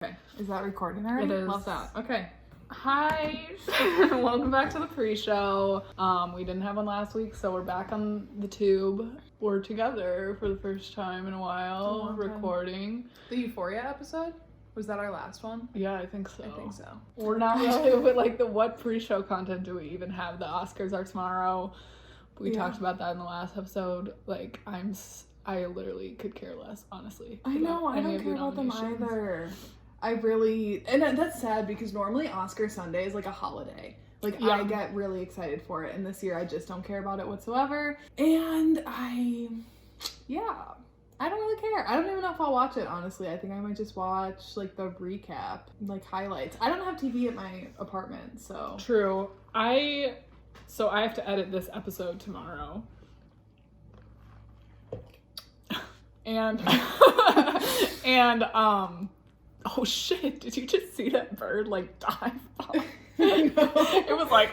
Okay, is that recording already? It is. Love that. Okay. Hi, welcome back to the pre-show. We didn't have one last week, so we're back on the tube. We're together for the first time in a while, recording. The Euphoria episode? Was that our last one? Yeah, I think so. I think so. We're not really with like what pre-show content do we even have? The Oscars are tomorrow. We talked about that in the last episode. Like, I literally could care less, honestly. I know, I don't care about them either. I really, and that's sad because normally Oscar Sunday is like a holiday. Like, I get really excited for it, and this year I just don't care about it whatsoever. And I don't really care. I don't even know if I'll watch it, honestly. I think I might just watch, like, the recap, like, highlights. I don't have TV at my apartment, so. True. I have to edit this episode tomorrow. And, oh shit, did you just see that bird, like, dive off? It was like,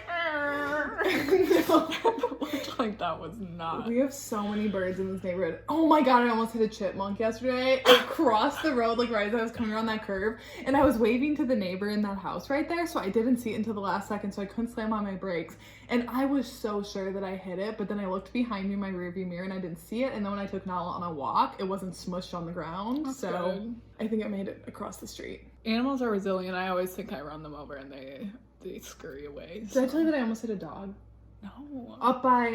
like, that was not. We have so many birds in this neighborhood. Oh my god, I almost hit a chipmunk yesterday. It crossed the road, like, right as I was coming around that curve, and I was waving to the neighbor in that house right there, so I didn't see it until the last second, so I couldn't slam on my brakes. And I was so sure that I hit it, but then I looked behind me in my rearview mirror and I didn't see it, and then when I took Nala on a walk, it wasn't smushed on the ground. That's so good. I think it made it across the street. Animals are resilient. I always think I run them over and they scurry away. Did I tell you that I almost hit a dog? No. Up by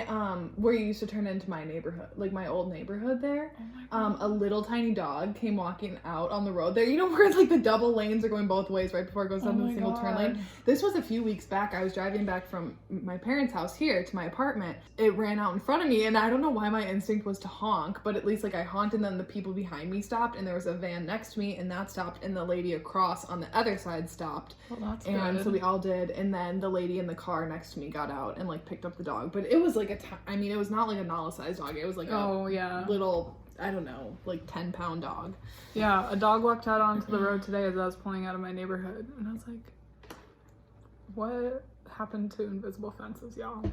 where you used to turn into my neighborhood, like my old neighborhood there. Oh my God. A little tiny dog came walking out on the road there. You know where like the double lanes are going both ways right before it goes down to the single turn lane? This was a few weeks back. I was driving back from my parents' house here to my apartment. It ran out in front of me, and I don't know why my instinct was to honk, but at least like I honked, and then the people behind me stopped, and there was a van next to me, and that stopped, and the lady across on the other side stopped. Well, that's and good. So we all did, and then the lady in the car next to me got out and like picked up the dog, but it was like it was not like a Nala-sized dog. It was like a little, I don't know, like 10-pound dog. Yeah, a dog walked out onto the road today as I was pulling out of my neighborhood, and I was like, what happened to invisible fences, y'all?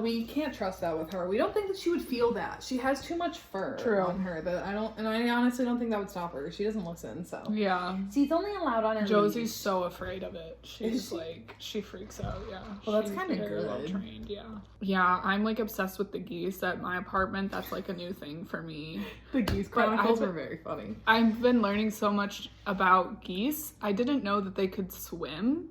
We can't trust that with her. We don't think that she would feel that. She has too much fur on her that I honestly don't think that would stop her. She doesn't listen, so. Yeah. She's only allowed on her Josie's leash. so afraid of it. She's like, she freaks out, yeah. Well, that's She's kind of very good. well trained, yeah. Yeah, I'm like obsessed with the geese at my apartment. That's like a new thing for me. The Geese Chronicles were very funny. I've been learning so much about geese. I didn't know that they could swim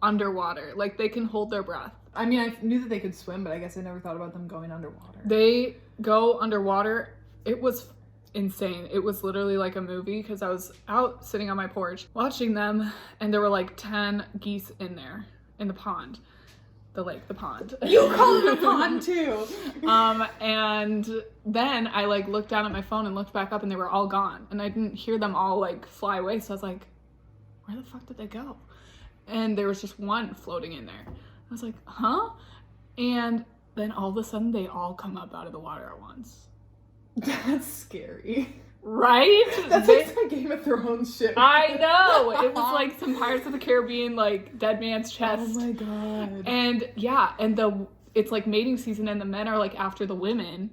underwater. Like, they can hold their breath. I mean, I knew that they could swim, but I guess I never thought about them going underwater. They go underwater. It was insane. It was literally like a movie because I was out sitting on my porch watching them, and there were like 10 geese in there in the pond. The pond. You call it a pond too. And then I like looked down at my phone and looked back up, and they were all gone, and I didn't hear them all like fly away. So I was like, where the fuck did they go? And there was just one floating in there. I was like, huh? And then all of a sudden they all come up out of the water at once. That's scary. Right? That's like some Game of Thrones shit. I know. It was like some Pirates of the Caribbean, like Dead Man's Chest. Oh my god. And yeah, and it's like mating season, and the men are like after the women,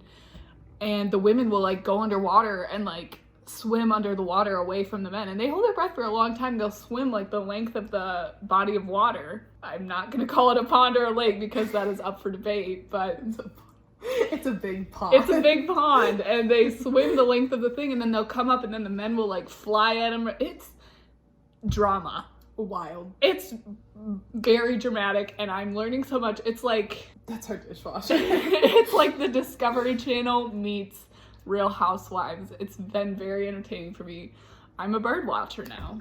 and the women will like go underwater and like swim under the water away from the men, and they hold their breath for a long time. They'll swim like the length of the body of water. I'm not gonna call it a pond or a lake because that is up for debate, but it's a big pond. It's a big pond, and they swim the length of the thing, and then they'll come up, and then the men will like fly at them. It's drama. Wild. It's very dramatic, and I'm learning so much. It's like, that's our dishwasher. It's like the Discovery Channel meets Real Housewives. It's been very entertaining for me. I'm a bird watcher now.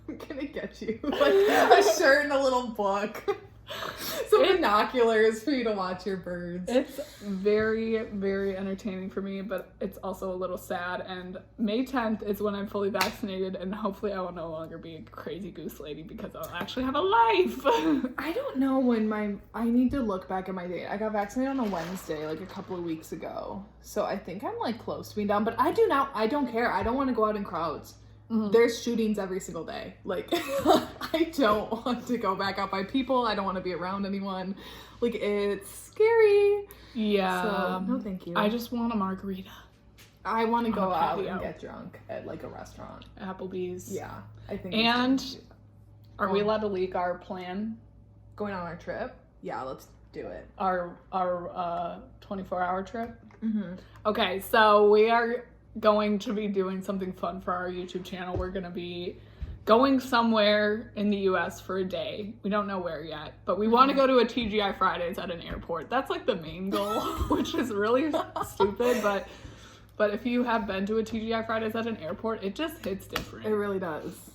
I'm gonna get you like a shirt and a little book. Some binoculars for you to watch your birds. It's very, very entertaining for me, but it's also a little sad. And May 10th is when I'm fully vaccinated, and hopefully I will no longer be a crazy goose lady because I'll actually have a life. I don't know when I need to look back at my date. I got vaccinated on a Wednesday, like a couple of weeks ago. So I think I'm like close to being done, but I don't care. I don't want to go out in crowds. Mm-hmm. There's shootings every single day. Like, I don't want to go back out by people. I don't want to be around anyone. Like, it's scary. Yeah. So, no thank you. I just want a margarita. I want to On go a out patio. and get drunk at like a restaurant. Applebee's. Yeah, I think. And are we allowed to leak our plan? Going on our trip? Yeah, let's do it. Our 24-hour trip? Mm-hmm. Okay, so we are going to be doing something fun for our YouTube channel. We're going to be going somewhere in the US for a day. We don't know where yet, but we want to go to a TGI Fridays at an airport. That's like the main goal, which is really stupid, but if you have been to a TGI Fridays at an airport, it just hits different. It really does.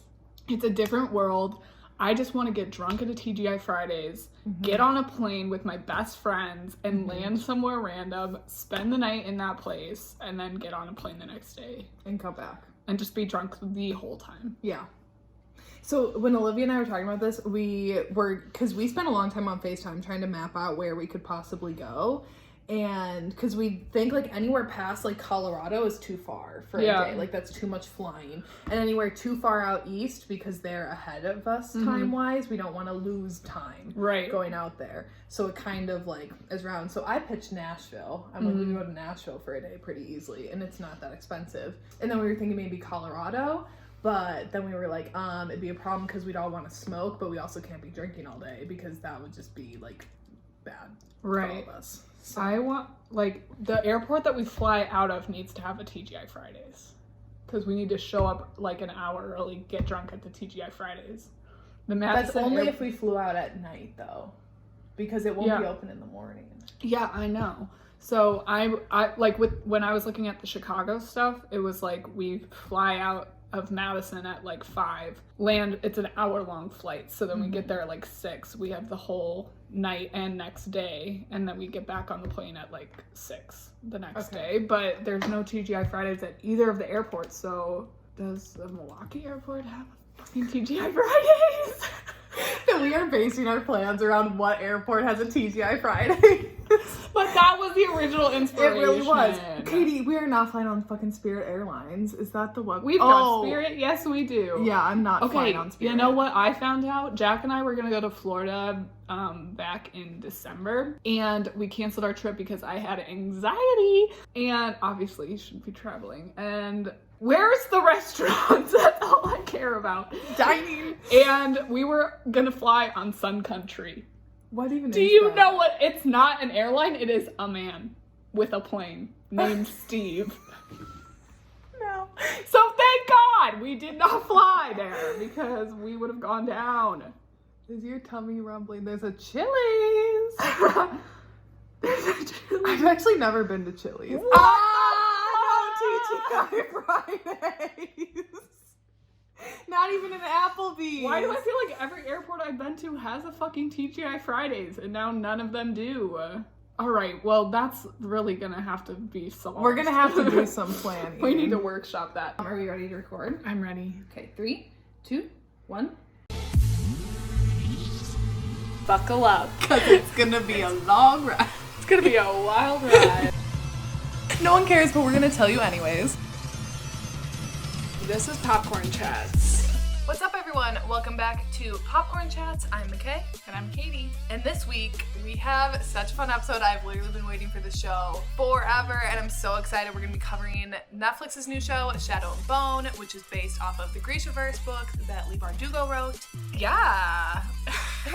It's a different world. I just want to get drunk at a TGI Fridays, get on a plane with my best friends, and land somewhere random, spend the night in that place, and then get on a plane the next day. And come back. And just be drunk the whole time. Yeah. So when Olivia and I were talking about this, because we spent a long time on FaceTime trying to map out where we could possibly go. And because we think like anywhere past like Colorado is too far for a day. Like that's too much flying. And anywhere too far out east, because they're ahead of us time-wise, we don't want to lose time going out there. So it kind of like is around. So I pitched Nashville. I'm like, we can go to Nashville for a day pretty easily. And it's not that expensive. And then we were thinking maybe Colorado. But then we were like, it'd be a problem because we'd all want to smoke, but we also can't be drinking all day because that would just be like bad for all of us. So. I want, like, the airport that we fly out of needs to have a TGI Fridays. Because we need to show up, like, an hour early, get drunk at the TGI Fridays. That's only if we flew out at night, though. Because it won't be open in the morning. Yeah, I know. So, I like, when I was looking at the Chicago stuff, it was, like, we fly out of Madison at, like, 5. Land, it's an hour-long flight. So then we get there at, like, 6. We have the whole night and next day, and then we get back on the plane at like 6 the next day. But there's no TGI Fridays at either of the airports. So does the Milwaukee airport have a fucking TGI Fridays? So we are basing our plans around what airport has a TGI Friday. But that was the original inspiration. It really was. Katie, we are not flying on fucking Spirit Airlines. Is that the one? We've got Spirit. Yes, we do. Yeah, I'm not flying on Spirit. You know what I found out? Jack and I were going to go to Florida back in December, and we canceled our trip because I had anxiety, and obviously you shouldn't be traveling. And where's the restaurants? That's all I care about. Dining. And we were going to fly on Sun Country. What even Do you know what? It's not an airline. It is a man with a plane named Steve. No. So thank God we did not fly there because we would have gone down. Is your tummy rumbling? There's a Chili's. I've actually never been to Chili's. TGI Fridays. Not even an Applebee's. Why do I feel like every airport I've been to has a fucking TGI Fridays and now none of them do? All right, well, that's really gonna have to be solved. We're gonna have to do some planning. We need to workshop that. Are we ready to record? I'm ready. Okay, 3, 2, 1. Buckle up. Because it's gonna be a long ride. It's gonna be a wild ride. No one cares, but we're gonna tell you anyways. This is Popcorn Chats. What's up, everyone? Welcome back to Popcorn Chats. I'm Michae. And I'm Katie. And this week, we have such a fun episode. I've literally been waiting for this show forever, and I'm so excited. We're going to be covering Netflix's new show, Shadow and Bone, which is based off of the Grishaverse book that Leigh Bardugo wrote. Yeah.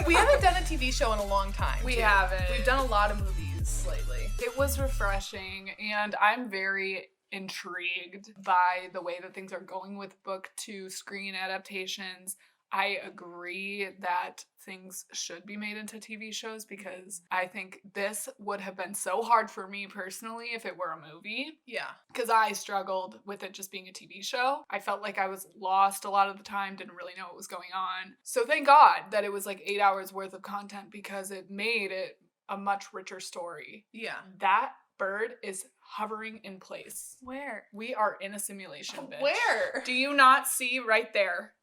We haven't done a TV show in a long time. We haven't. We've done a lot of movies lately. It was refreshing, and I'm very intrigued by the way that things are going with book to screen adaptations. I agree that things should be made into TV shows because I think this would have been so hard for me personally if it were a movie. Yeah. Because I struggled with it just being a TV show. I felt like I was lost a lot of the time, didn't really know what was going on. So thank God that it was like 8 hours worth of content because it made it a much richer story. Yeah. That bird is hovering in place. Where? We are in a simulation, bitch. Where? Do you not see right there?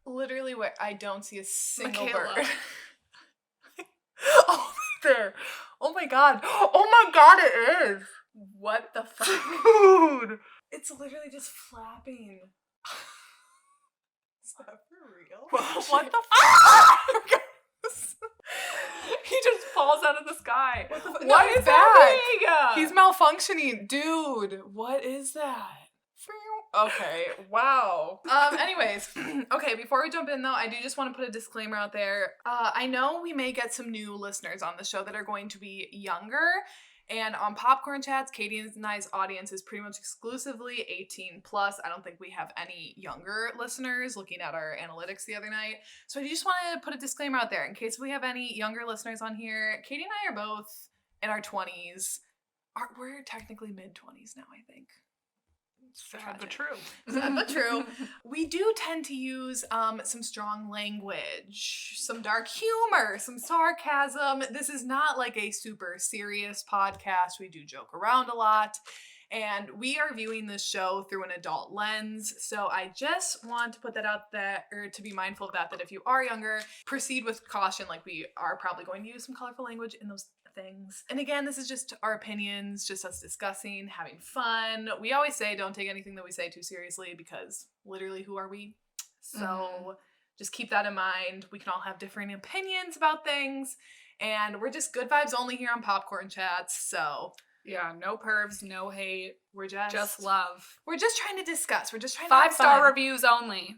Literally where? I don't see a single Michaela. bird. Oh, there. Oh my god. Oh my god, it is. What the fuck? Dude. It's literally just flapping. Is that for real? What the fuck? Ah! He just falls out of the sky. What is that? He's malfunctioning. Dude, what is that? Okay, wow. Anyways, okay, before we jump in though, I do just want to put a disclaimer out there. I know we may get some new listeners on the show that are going to be younger. And on Popcorn Chats, Katie and I's audience is pretty much exclusively 18 plus. I don't think we have any younger listeners looking at our analytics the other night. So I just wanted to put a disclaimer out there in case we have any younger listeners on here. Katie and I are both in our 20s. We're technically mid-20s now, I think. Sad but true. Sad but true. We do tend to use some strong language, some dark humor, some sarcasm. This is not like a super serious podcast. We do joke around a lot. And we are viewing this show through an adult lens. So I just want to put that out there, or to be mindful of that if you are younger, proceed with caution. Like, we are probably going to use some colorful language in those things. And again, this is just our opinions, just us discussing, having fun. We always say don't take anything that we say too seriously because literally who are we? So just keep that in mind. We can all have different opinions about things, and we're just good vibes only here on Popcorn Chats. So yeah, no pervs, no hate. We're just love. We're just trying to discuss. We're just trying to 5-star reviews only.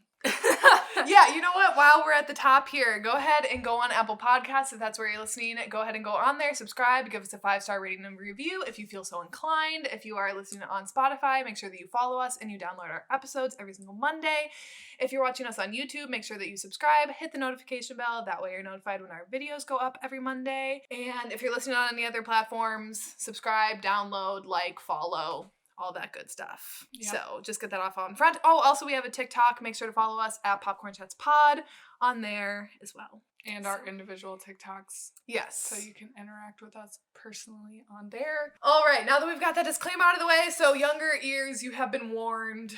Yeah, you know what? While we're at the top here, go ahead and go on Apple Podcasts if that's where you're listening. Go ahead and go on there, subscribe, give us a 5-star rating and review if you feel so inclined. If you are listening on Spotify, make sure that you follow us and you download our episodes every single Monday. If you're watching us on YouTube, make sure that you subscribe, hit the notification bell. That way you're notified when our videos go up every Monday. And if you're listening on any other platforms, subscribe, download, like, follow. All that good stuff. Yep. So just get that off on front. Oh, also we have a TikTok. Make sure to follow us at Popcorn Chats Pod on there as well. And our individual TikToks. Yes. So you can interact with us personally on there. All right. Now that we've got that disclaimer out of the way, so younger ears, you have been warned.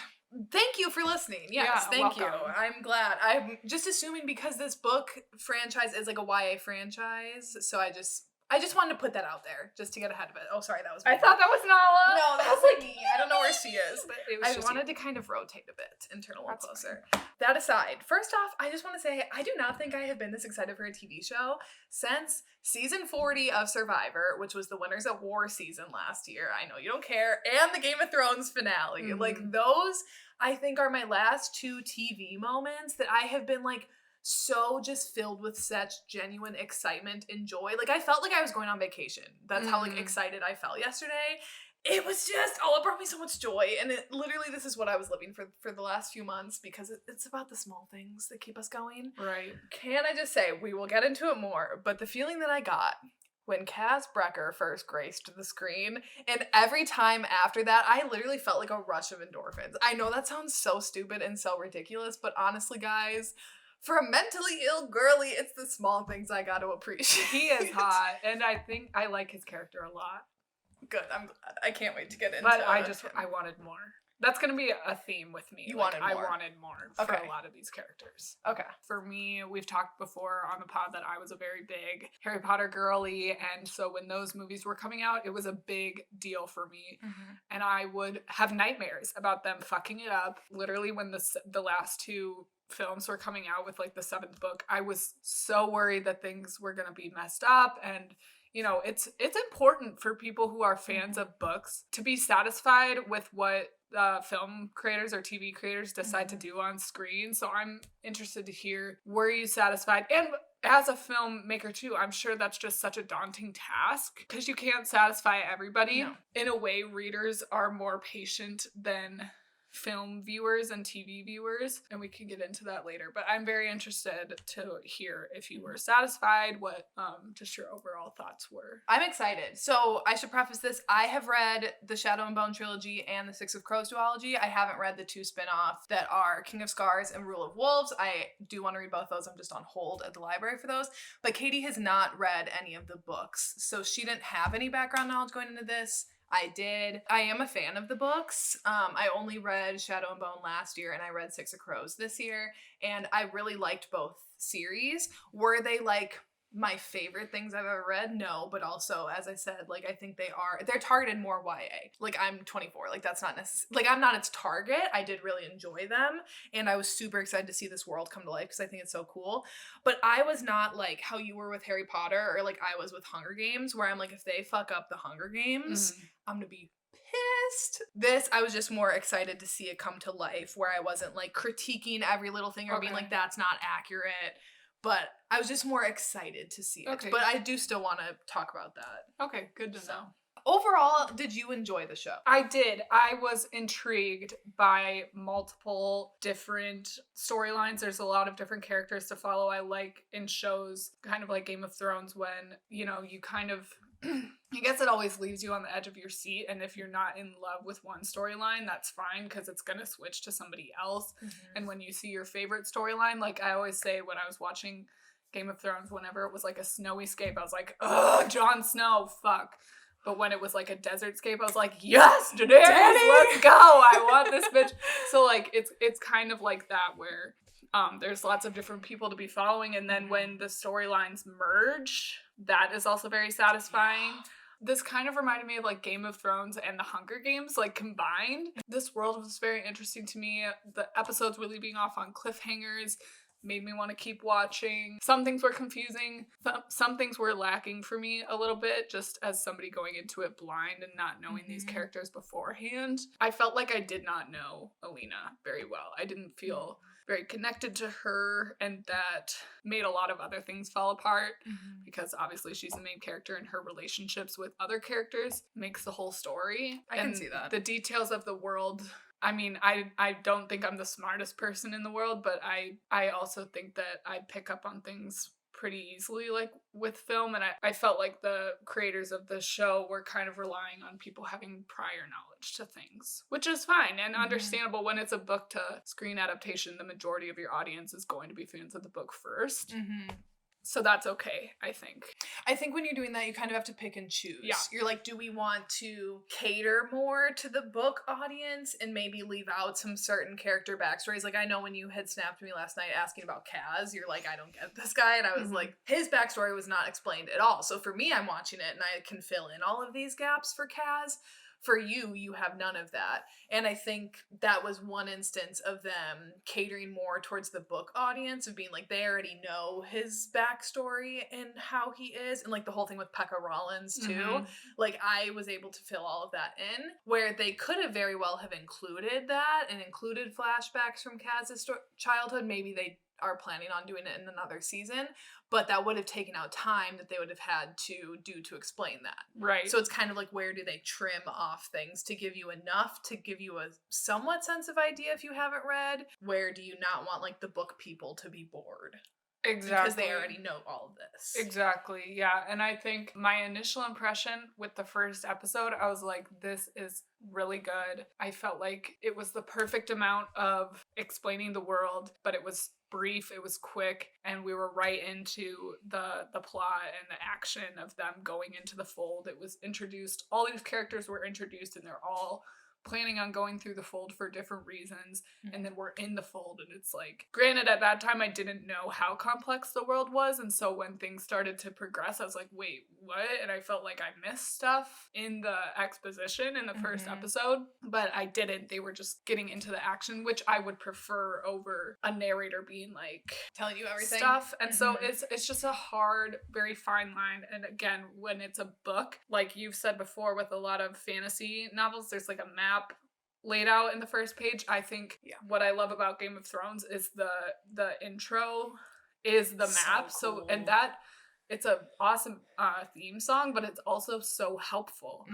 Thank you for listening. Yes, thank you. I'm glad. I'm just assuming because this book franchise is like a YA franchise, so I just wanted to put that out there just to get ahead of it. Oh, sorry, that was me. I thought that was Nala. No, that was like me. I don't know where she is. But I wanted to kind of rotate a bit and turn a little closer. That aside, first off, I just want to say I do not think I have been this excited for a TV show since season 40 of Survivor, which was the Winners at War season last year. I know you don't care. And the Game of Thrones finale. Mm-hmm. Like, those, I think, are my last 2 TV moments that I have been like so just filled with such genuine excitement and joy. Like, I felt like I was going on vacation. That's how like excited I felt yesterday. It was just, it brought me so much joy. And it literally, this is what I was living for the last few months because it's about the small things that keep us going. Right. Can I just say, we will get into it more, but the feeling that I got when Kaz Brekker first graced the screen, and every time after that, I literally felt like a rush of endorphins. I know that sounds so stupid and so ridiculous, but honestly, guys, for a mentally ill girly, it's the small things I got to appreciate. He is hot, and I think I like his character a lot. Good, I'm glad. I can't wait to get into it. But I wanted more. That's going to be a theme with me. You wanted more. I wanted more for a lot of these characters. Okay. For me, we've talked before on the pod that I was a very big Harry Potter girly, and so when those movies were coming out, it was a big deal for me. Mm-hmm. And I would have nightmares about them fucking it up. Literally, when the last 2 films were coming out with like the 7th book, I was so worried that things were going to be messed up. And you know, it's important for people who are fans of books to be satisfied with what film creators or TV creators decide to do on screen. So I'm interested to hear, were you satisfied? And as a filmmaker too, I'm sure that's just such a daunting task because you can't satisfy everybody. No. In a way, readers are more patient than film viewers and TV viewers, and we can get into that later, but I'm very interested to hear if you were satisfied, what just your overall thoughts were. I'm excited. So I should preface this, I have read the Shadow and Bone trilogy and the Six of Crows duology. I haven't read the 2 spin-offs that are King of Scars and Rule of Wolves. I do want to read both those. I'm just on hold at the library for those, but Katie has not read any of the books, so she didn't have any background knowledge going into this. I did. I am a fan of the books. I only read Shadow and Bone last year, and I read Six of Crows this year, and I really liked both series. Were they like my favorite things I've ever read? No, but also, as I said, like, I think they're targeted more YA. Like, I'm 24, like, that's not necessarily, like, I'm not its target. I did really enjoy them, and I was super excited to see this world come to life, because I think it's so cool. But I was not, like, how you were with Harry Potter, or, like, I was with Hunger Games, where I'm like, if they fuck up the Hunger Games, I'm gonna be pissed. This, I was just more excited to see it come to life, where I wasn't, like, critiquing every little thing or being like, that's not accurate. But I was just more excited to see it. Okay. But I do still want to talk about that. Okay, good to know. Overall, did you enjoy the show? I did. I was intrigued by multiple different storylines. There's a lot of different characters to follow. I like in shows, kind of like Game of Thrones, when, you know, you kind of... I guess it always leaves you on the edge of your seat, and if you're not in love with one storyline, that's fine, because it's going to switch to somebody else. And when you see your favorite storyline, like I always say when I was watching Game of Thrones, whenever it was like a snowy scape, I was like, ugh, Jon Snow, fuck. But when it was like a desert scape, I was like, yes, Daenerys, let's go, I want this bitch. So like, it's kind of like that, where there's lots of different people to be following, and then when the storylines merge, that is also very satisfying. This kind of reminded me of like Game of Thrones and the Hunger Games, like combined. This world was very interesting to me. The episodes were leaving off on cliffhangers, made me want to keep watching. Some things were confusing. Some things were lacking for me a little bit, just as somebody going into it blind and not knowing these characters beforehand. I felt like I did not know Alina very well. I didn't feel very connected to her, and that made a lot of other things fall apart, because obviously she's the main character, and her relationships with other characters makes the whole story. I can see that. The details of the world, I mean, I don't think I'm the smartest person in the world, but I also think that I pick up on things pretty easily, like with film, and I felt like the creators of the show were kind of relying on people having prior knowledge to things, which is fine and understandable. When it's a book to screen adaptation, the majority of your audience is going to be fans of the book first. So that's okay, I think. I think when you're doing that, you kind of have to pick and choose. Yeah. You're like, do we want to cater more to the book audience and maybe leave out some certain character backstories? Like, I know when you had snapped me last night asking about Kaz, you're like, I don't get this guy. And I was like, his backstory was not explained at all. So for me, I'm watching it and I can fill in all of these gaps for Kaz. For you, you have none of that. And I think that was one instance of them catering more towards the book audience, of being like, they already know his backstory and how he is. And like the whole thing with Pekka Rollins too. Like, I was able to fill all of that in, where they could have very well have included that and included flashbacks from Kaz's childhood. Maybe they are planning on doing it in another season, but that would have taken out time that they would have had to do to explain that. Right. So it's kind of like, where do they trim off things to give you enough to give you a somewhat sense of idea if you haven't read? Where do you not want like the book people to be bored? Exactly. Because they already know all of this. Exactly, yeah. And I think my initial impression with the first episode, I was like, this is really good. I felt like it was the perfect amount of explaining the world, but it was brief, it was quick, and we were right into the plot and the action of them going into the fold. It was introduced, all these characters were introduced, and they're all planning on going through the fold for different reasons, and then we're in the fold, and it's like, granted, at that time I didn't know how complex the world was, and so when things started to progress, I was like, wait, what? And I felt like I missed stuff in the exposition in the first episode, but I didn't. They were just getting into the action, which I would prefer over a narrator being like, telling you everything stuff. And so it's just a hard, very fine line. And again, when it's a book, like you've said before, with a lot of fantasy novels, there's like a map laid out in the first page. I think what I love about Game of Thrones is the intro is the map. So cool. And that, it's a awesome theme song, but it's also so helpful,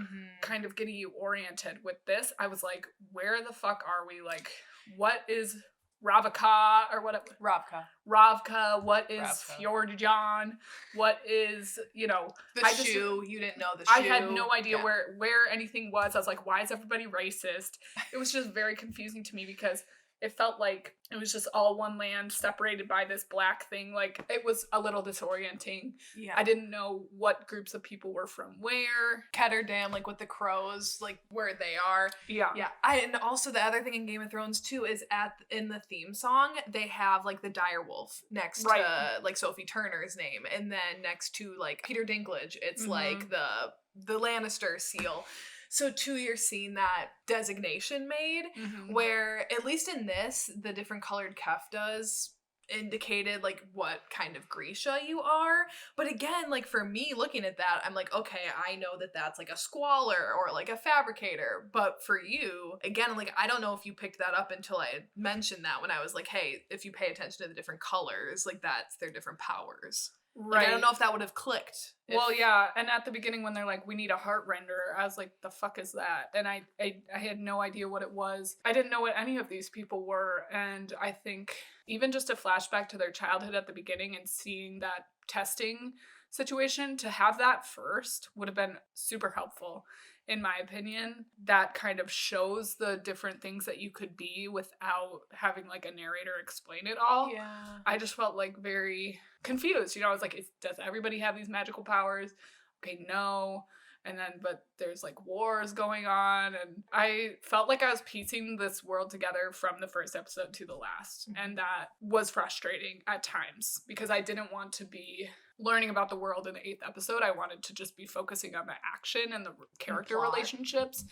kind of getting you oriented. With this, I was like, where the fuck are we? Like, what is Ravka or whatever? Ravka, what is Fjordjan? What is, you know, the shoe? You didn't know the shoe. I had no idea where anything was. I was like, why is everybody racist? It was just very confusing to me, because it felt like it was just all one land separated by this black thing. Like, it was a little disorienting. Yeah. I didn't know what groups of people were from where. Ketterdam, like with the crows, like where they are. Yeah. Yeah. And also the other thing in Game of Thrones too is in the theme song, they have like the direwolf next to like Sophie Turner's name. And then next to like Peter Dinklage, it's like the Lannister seal. So too, you're seeing that designation made where, at least in this, the different colored keftas indicated like what kind of Grisha you are. But again, like for me looking at that, I'm like, okay, I know that that's like a squaller or like a fabricator. But for you, again, like I don't know if you picked that up until I had mentioned that when I was like, hey, if you pay attention to the different colors, like that's their different powers. Right. Like, I don't know if that would have clicked. Well, yeah, and at the beginning when they're like, we need a heart renderer, I was like, the fuck is that? And I had no idea what it was. I didn't know what any of these people were, and I think even just a flashback to their childhood at the beginning and seeing that testing situation, to have that first would have been super helpful. In my opinion, that kind of shows the different things that you could be without having like a narrator explain it all. Yeah. I just felt like very confused. You know, I was like, does everybody have these magical powers? Okay, no. And then, but there's like wars going on. And I felt like I was piecing this world together from the first episode to the last. And that was frustrating at times because I didn't want to be learning about the world in the 8th episode. I wanted to just be focusing on the action and the character relationships.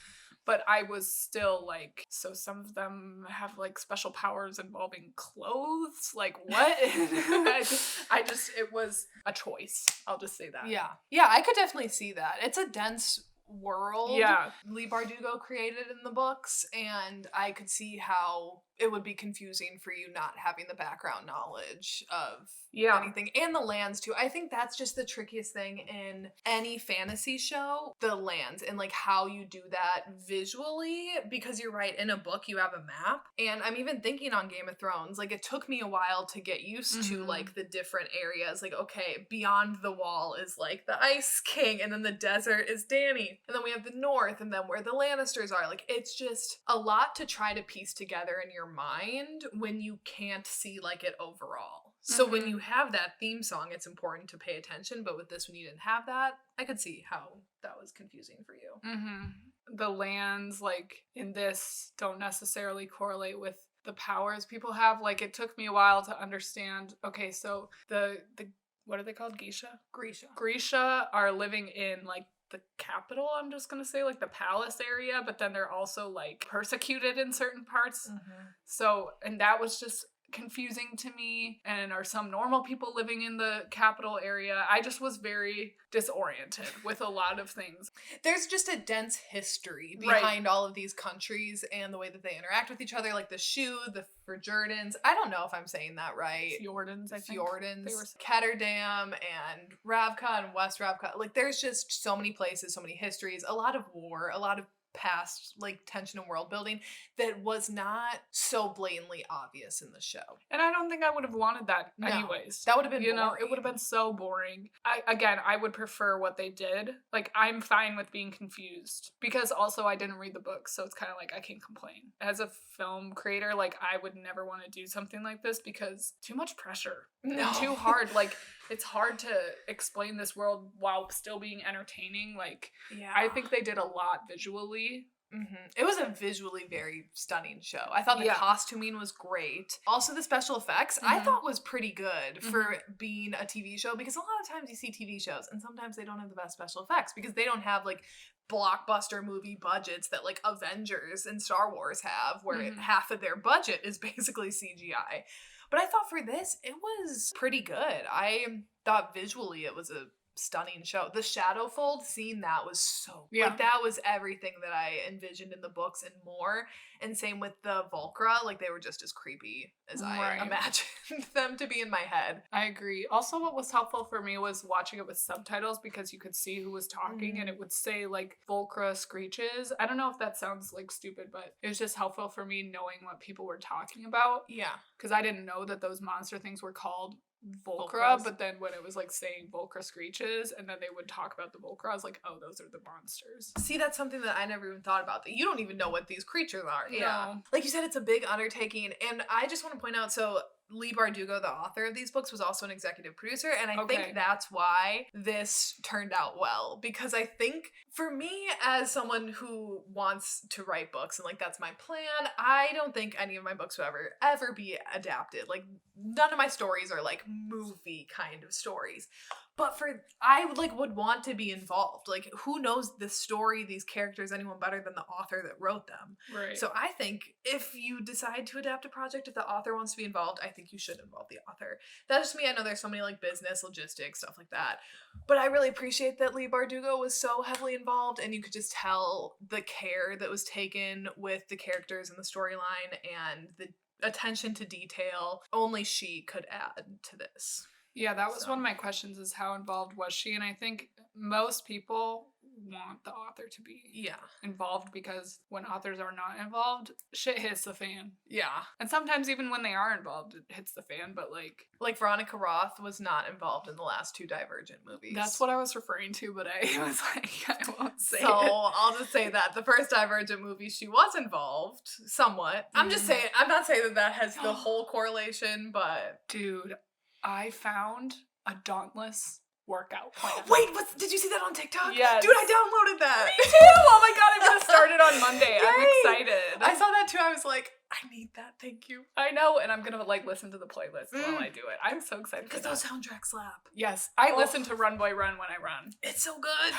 But I was still like, so some of them have like special powers involving clothes? Like what? It was a choice. I'll just say that. Yeah. Yeah, I could definitely see that. It's a dense world. Yeah. Leigh Bardugo created in the books, and I could see how it would be confusing for you not having the background knowledge of anything. And the lands too. I think that's just the trickiest thing in any fantasy show, the lands, and like how you do that visually, because you're right, in a book you have a map. And I'm even thinking on Game of Thrones, like it took me a while to get used to like the different areas. Like, okay, beyond the wall is like the Ice King, and then the desert is Dany, and then we have the north, and then where the Lannisters are. Like, it's just a lot to try to piece together in your mind when you can't see like it overall. So when you have that theme song, it's important to pay attention, but with this, when you didn't have that, I could see how that was confusing for you. The lands, like in this, don't necessarily correlate with the powers people have. Like, it took me a while to understand, okay, so the what are they called? Grisha are living in like the capital, I'm just gonna say, like the palace area, but then they're also like persecuted in certain parts. So, and that was just confusing to me. And are some normal people living in the capital area? I just was very disoriented with a lot of things. There's just a dense history behind all of these countries and the way that they interact with each other, like the Shu, the Fjordans. I don't know if I'm saying that right. Fjordans, I think. Fjordans, Ketterdam, and Ravka and West Ravka. Like, there's just so many places, so many histories, a lot of war, a lot of past like tension and world building that was not so blatantly obvious in the show. And I don't think I would have wanted that anyways. That would have been boring. know, it would have been so boring. I would prefer what they did. Like, I'm fine with being confused because also I didn't read the book, so it's kind of like I can't complain. As a film creator, like, I would never want to do something like this because too much pressure. And too hard. Like, it's hard to explain this world while still being entertaining. Like, I think they did a lot visually. It was a visually very stunning show. I thought the costuming was great. Also, the special effects I thought was pretty good for being a TV show, because a lot of times you see TV shows and sometimes they don't have the best special effects because they don't have like blockbuster movie budgets that like Avengers and Star Wars have, where half of their budget is basically CGI. But I thought for this, it was pretty good. I thought visually it was a stunning show. The Shadowfold, seeing that was so like, that was everything that I envisioned in the books and more. And same with the Volcra, like they were just as creepy as I imagined them to be in my head. I agree. Also, what was helpful for me was watching it with subtitles, because you could see who was talking and it would say like Volcra screeches. I don't know if that sounds like stupid, but it was just helpful for me knowing what people were talking about. Yeah. because I didn't know that those monster things were called Volcra, Volcras. but then when it was like saying Volcra screeches, and then they would talk about the Volcra, I was like, oh, those are the monsters. See, that's something that I never even thought about, that you don't even know what these creatures are. Yeah. Like you said, it's a big undertaking, and I just want to point out, so Leigh Bardugo, the author of these books, was also an executive producer, and I think that's why this turned out well, because I think for me, as someone who wants to write books, and like that's my plan, I don't think any of my books will ever be adapted. Like none of my stories are like movie kind of stories. But I would want to be involved. Like, who knows the story, these characters, anyone better than the author that wrote them? Right. So I think if you decide to adapt a project, if the author wants to be involved, I think you should involve the author. That's just me. I know there's so many like business, logistics, stuff like that. But I really appreciate that Leigh Bardugo was so heavily involved, and you could just tell the care that was taken with the characters and the storyline and the attention to detail. Only she could add to this. Yeah, that was one of my questions, is how involved was she? And I think most people want the author to be involved, because when authors are not involved, shit hits the fan. Yeah. And sometimes even when they are involved, it hits the fan, but like Veronica Roth was not involved in the last 2 Divergent movies. That's what I was referring to, but I was like, I won't say it. So I'll just say that the first Divergent movie, she was involved somewhat. I'm just saying, I'm not saying that has the whole correlation, but dude, I found a dauntless workout plan. Wait, did you see that on TikTok? Yes. Dude, I downloaded that. Me too! Oh my god, I'm gonna start it on Monday. I'm excited. I saw that too. I was like, I need that. Thank you. I know, and I'm gonna like listen to the playlist while I do it. I'm so excited because those soundtracks slap. Yes, I listen to Run Boy Run when I run. It's so good.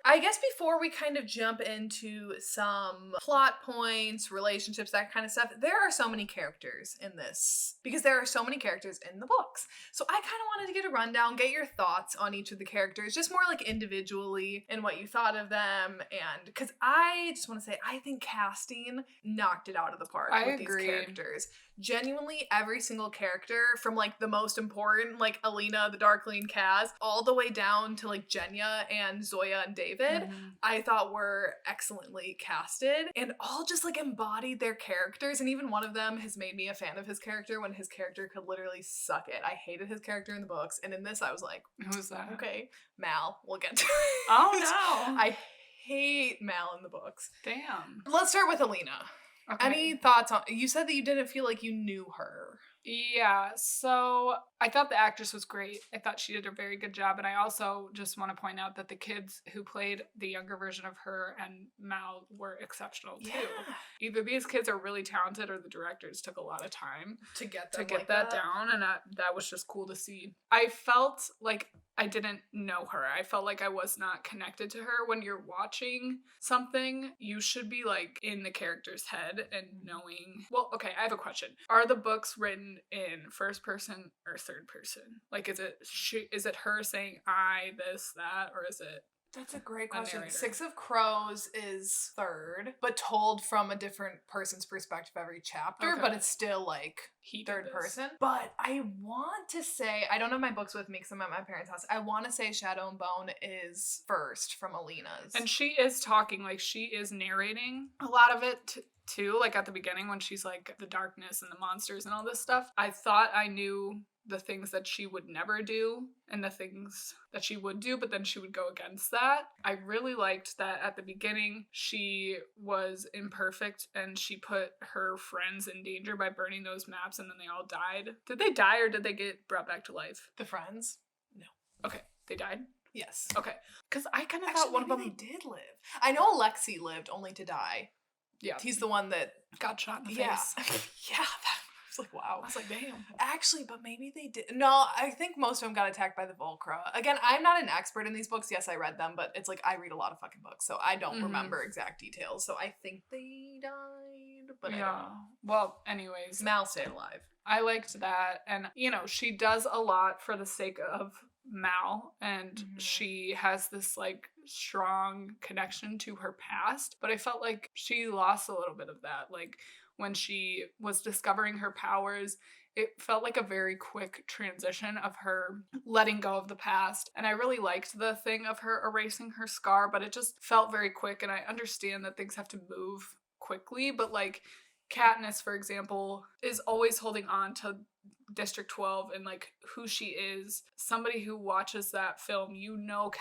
I guess before we kind of jump into some plot points, relationships, that kind of stuff, there are so many characters in this, because there are so many characters in the books. So I kind of wanted to get a rundown, get your thoughts on each of the characters, just more like individually and what you thought of them. And because I just want to say, I think casting knocked it out of the park. I with agree. These characters. Genuinely, every single character, from like the most important, like Alina, the Darkling, Kaz, all the way down to like Jenya and Zoya and David, I thought were excellently casted and all just like embodied their characters. And even one of them has made me a fan of his character when his character could literally suck it. I hated his character in the books, and in this I was like, who's that? Okay, Mal, we'll get to it. Oh no. I hate Mal in the books. Damn. Let's start with Alina. Okay. Any thoughts on, you said that you didn't feel like you knew her. Yeah, so I thought the actress was great. I thought she did a very good job, and I also just want to point out that the kids who played the younger version of her and Mal were exceptional too. Yeah. Either these kids are really talented, or the directors took a lot of time to get that down, and that was just cool to see. I felt like I didn't know her. I felt like I was not connected to her. When you're watching something, you should be like in the character's head and knowing. Well, okay, I have a question. Are the books written in first person or third person? Like, is it her saying I, this, that, or is it? That's a great question. Six of Crows is third, but told from a different person's perspective every chapter, but it's still like third person. But I want to say, I don't have my books with me because I'm at my parents' house. I want to say Shadow and Bone is first from Alina's. And she is talking, like she is narrating a lot of it too, like at the beginning when she's like the darkness and the monsters and all this stuff. I thought I knew the things that she would never do and the things that she would do, but then she would go against that. I really liked that at the beginning she was imperfect and she put her friends in danger by burning those maps, and then they all died. Did they die or did they get brought back to life? The friends? No. Okay, they died? Yes. Okay. Because I kind of thought one of them... they did live. I know Alexei lived only to die. Yeah. He's the one that... got shot in the face. Yeah, that was like, wow. I was like, damn. Actually, but maybe they did. No, I think most of them got attacked by the Volcra. Again, I'm not an expert in these books. Yes, I read them, but it's like I read a lot of fucking books, so I don't remember exact details. So I think they died, but I don't know. Well, anyways. Mal stayed alive. I liked that, and, you know, she does a lot for the sake of Mal, and she has this like strong connection to her past, but I felt like she lost a little bit of that. Like when she was discovering her powers, it felt like a very quick transition of her letting go of the past, and I really liked the thing of her erasing her scar, but it just felt very quick. And I understand that things have to move quickly, but like Katniss, for example, is always holding on to District 12 and like who she is. Somebody who watches that film, you know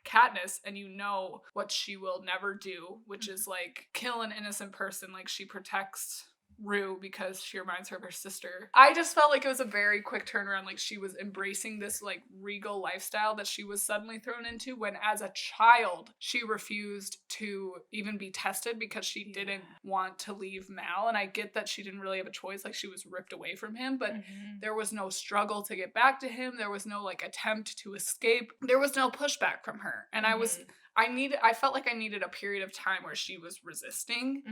Katniss, and you know what she will never do, which is like kill an innocent person. Like she protects Rue because she reminds her of her sister. I just felt like it was a very quick turnaround. Like she was embracing this like regal lifestyle that she was suddenly thrown into, when as a child she refused to even be tested because she didn't want to leave Mal. And I get that she didn't really have a choice, like she was ripped away from him, but there was no struggle to get back to him. There was no like attempt to escape. There was no pushback from her. And I felt like I needed a period of time where she was resisting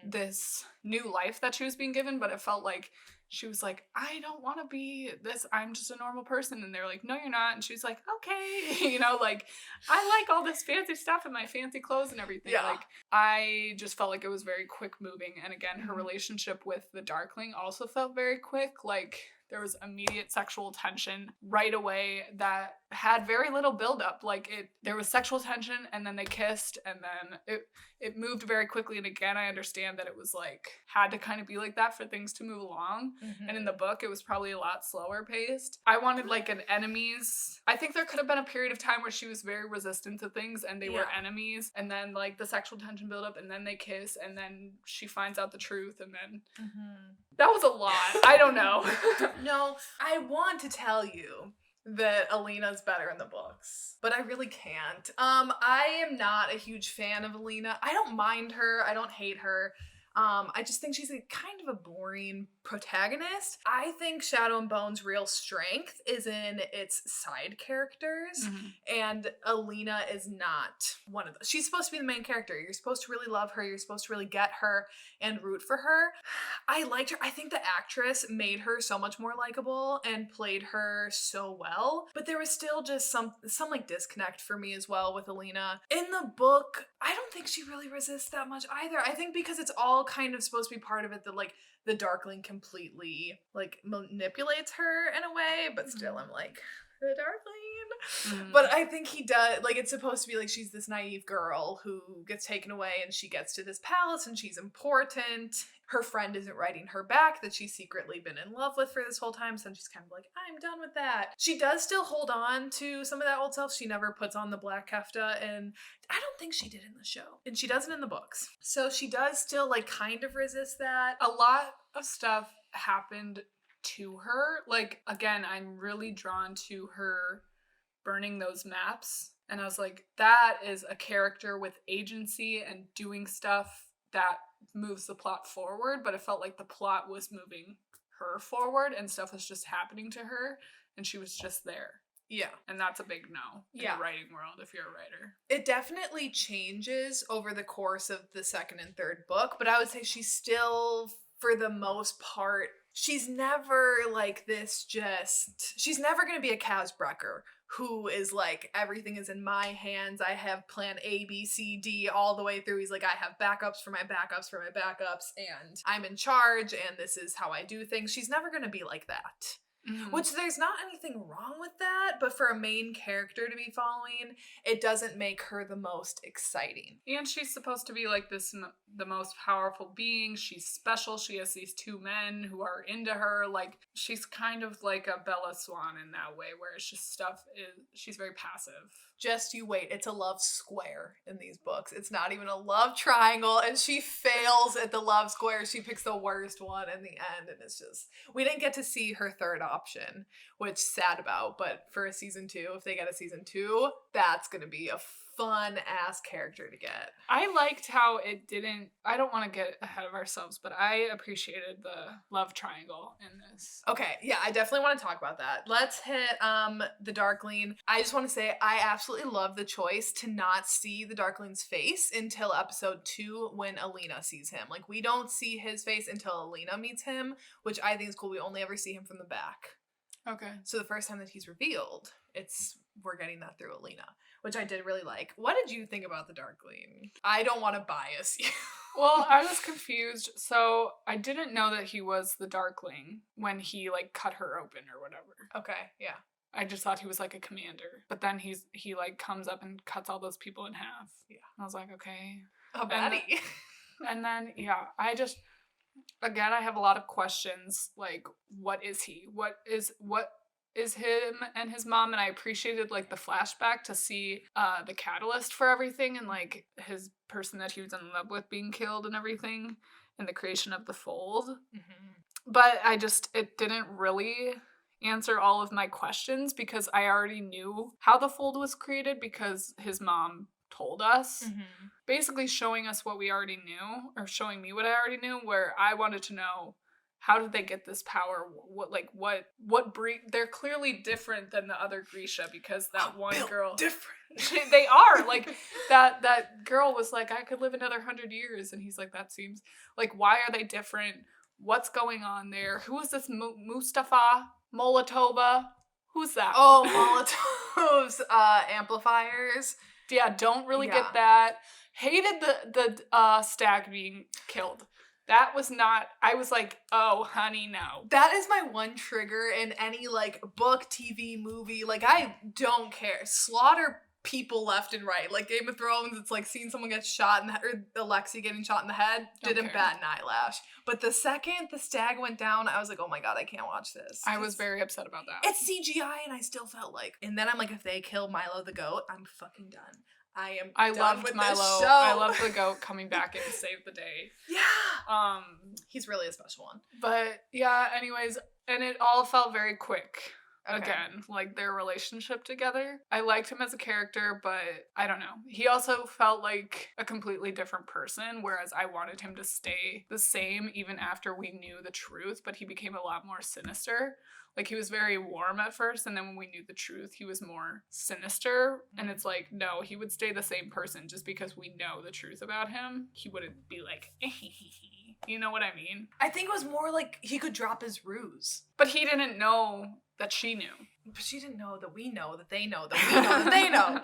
this new life that she was being given, but it felt like she was like, I don't want to be this, I'm just a normal person. And they're like, no, you're not. And she's like, okay. You know, like, I like all this fancy stuff and my fancy clothes and everything. Yeah. Like, I just felt like it was very quick moving. And again, her relationship with the Darkling also felt very quick. Like, there was immediate sexual tension right away that had very little buildup. Like there was sexual tension, and then they kissed, and then it moved very quickly. And again, I understand that it was like had to kind of be like that for things to move along. And in the book, it was probably a lot slower paced. I wanted like an enemies. I think there could have been a period of time where she was very resistant to things, and they were enemies, and then like the sexual tension build up, and then they kiss, and then she finds out the truth, and then that was a lot. I don't know. No, I want to tell you that Alina's better in the books, but I really can't. I am not a huge fan of Alina. I don't mind her. I don't hate her. I just think she's a kind of a boring protagonist. I think Shadow and Bone's real strength is in its side characters, and Alina is not one of those. She's supposed to be the main character. You're supposed to really love her. You're supposed to really get her and root for her. I liked her. I think the actress made her so much more likable and played her so well, but there was still just some like disconnect for me as well with Alina. In the book, I don't think she really resists that much either. I think because it's all kind of supposed to be part of it that like the Darkling completely like manipulates her in a way, but still I'm like, the Darkling. But I think he does, like, it's supposed to be like she's this naive girl who gets taken away and she gets to this palace and she's important. Her friend isn't writing her back that she's secretly been in love with for this whole time, so she's kind of like, I'm done with that. She does still hold on to some of that old self. She never puts on the black kefta, and I don't think she did in the show, and she doesn't in the books. So she does still like kind of resist that. A lot of stuff happened to her. Like, again, I'm really drawn to her burning those maps, and I was like, that is a character with agency and doing stuff that moves the plot forward, but it felt like the plot was moving her forward and stuff was just happening to her and she was just there. Yeah. And that's a big no in the writing world if you're a writer. It definitely changes over the course of the second and third book, but I would say she's still, for the most part, she's never like this she's never going to be a Kaz Brekker who is like, everything is in my hands. I have plan A, B, C, D all the way through. He's like, I have backups for my backups for my backups, and I'm in charge, and this is how I do things. She's never going to be like that. Which there's not anything wrong with that, but for a main character to be following, it doesn't make her the most exciting. And she's supposed to be like this, the most powerful being. She's special. She has these two men who are into her. Like, she's kind of like a Bella Swan in that way, where it's just she's very passive. Just you wait, it's a love square in these books. It's not even a love triangle, and she fails at the love square. She picks the worst one in the end, and it's just, we didn't get to see her third option, which sad about, but for a season 2, if they get a season 2, that's gonna be a fun ass character to get. I liked how it didn't, I don't want to get ahead of ourselves, but I appreciated the love triangle in this. Okay, yeah, I definitely want to talk about that. Let's hit the Darkling. I just want to say I absolutely love the choice to not see the Darkling's face until episode 2 when Alina sees him. Like, we don't see his face until Alina meets him, which I think is cool. We only ever see him from the back. Okay. So the first time that he's revealed, we're getting that through Alina, which I did really like. What did you think about the Darkling? I don't want to bias you. Well, I was confused. So I didn't know that he was the Darkling when he like cut her open or whatever. Okay, yeah. I just thought he was like a commander. But then he like comes up and cuts all those people in half. Yeah. I was like, okay. A baddie. And then again, I have a lot of questions. Like, what is he? What is him and his mom? And I appreciated like the flashback to see the catalyst for everything, and like his person that he was in love with being killed and everything, and the creation of the fold. But it didn't really answer all of my questions, because I already knew how the fold was created, because his mom told us, basically showing us what we already knew, or showing me what I already knew, where I wanted to know, how did they get this power? What breed? They're clearly different than the other Grisha, because that one girl different. they are like that girl was like, I could live another 100 years, and he's like, that seems like, why are they different? What's going on there? Who is this Mustafa Molotova? Who's that? Oh, Molotov's amplifiers. Yeah, don't really get that. Hated the stag being killed. That was not, I was like, oh, honey, no. That is my one trigger in any, like, book, TV, movie. Like, I don't care. Slaughter people left and right. Like, Game of Thrones, it's like seeing someone get shot in the head, or Alexi getting shot in the head, didn't bat an eyelash. But the second the stag went down, I was like, oh my god, I can't watch this. I was very upset about that. It's CGI, and I still felt like, and then I'm like, if they kill Milo the goat, I'm fucking done. I loved Milo. This show. I loved the goat coming back and saved the day. Yeah. He's really a special one. But yeah, anyways, and it all felt very quick. Okay. Again, like their relationship together. I liked him as a character, but I don't know. He also felt like a completely different person, whereas I wanted him to stay the same even after we knew the truth, but he became a lot more sinister. Like, he was very warm at first, and then when we knew the truth, he was more sinister. And it's like, no, he would stay the same person just because we know the truth about him. He wouldn't be like, you know what I mean? I think it was more like he could drop his ruse. But he didn't know that she knew. But she didn't know that we know that they know that we know that they know.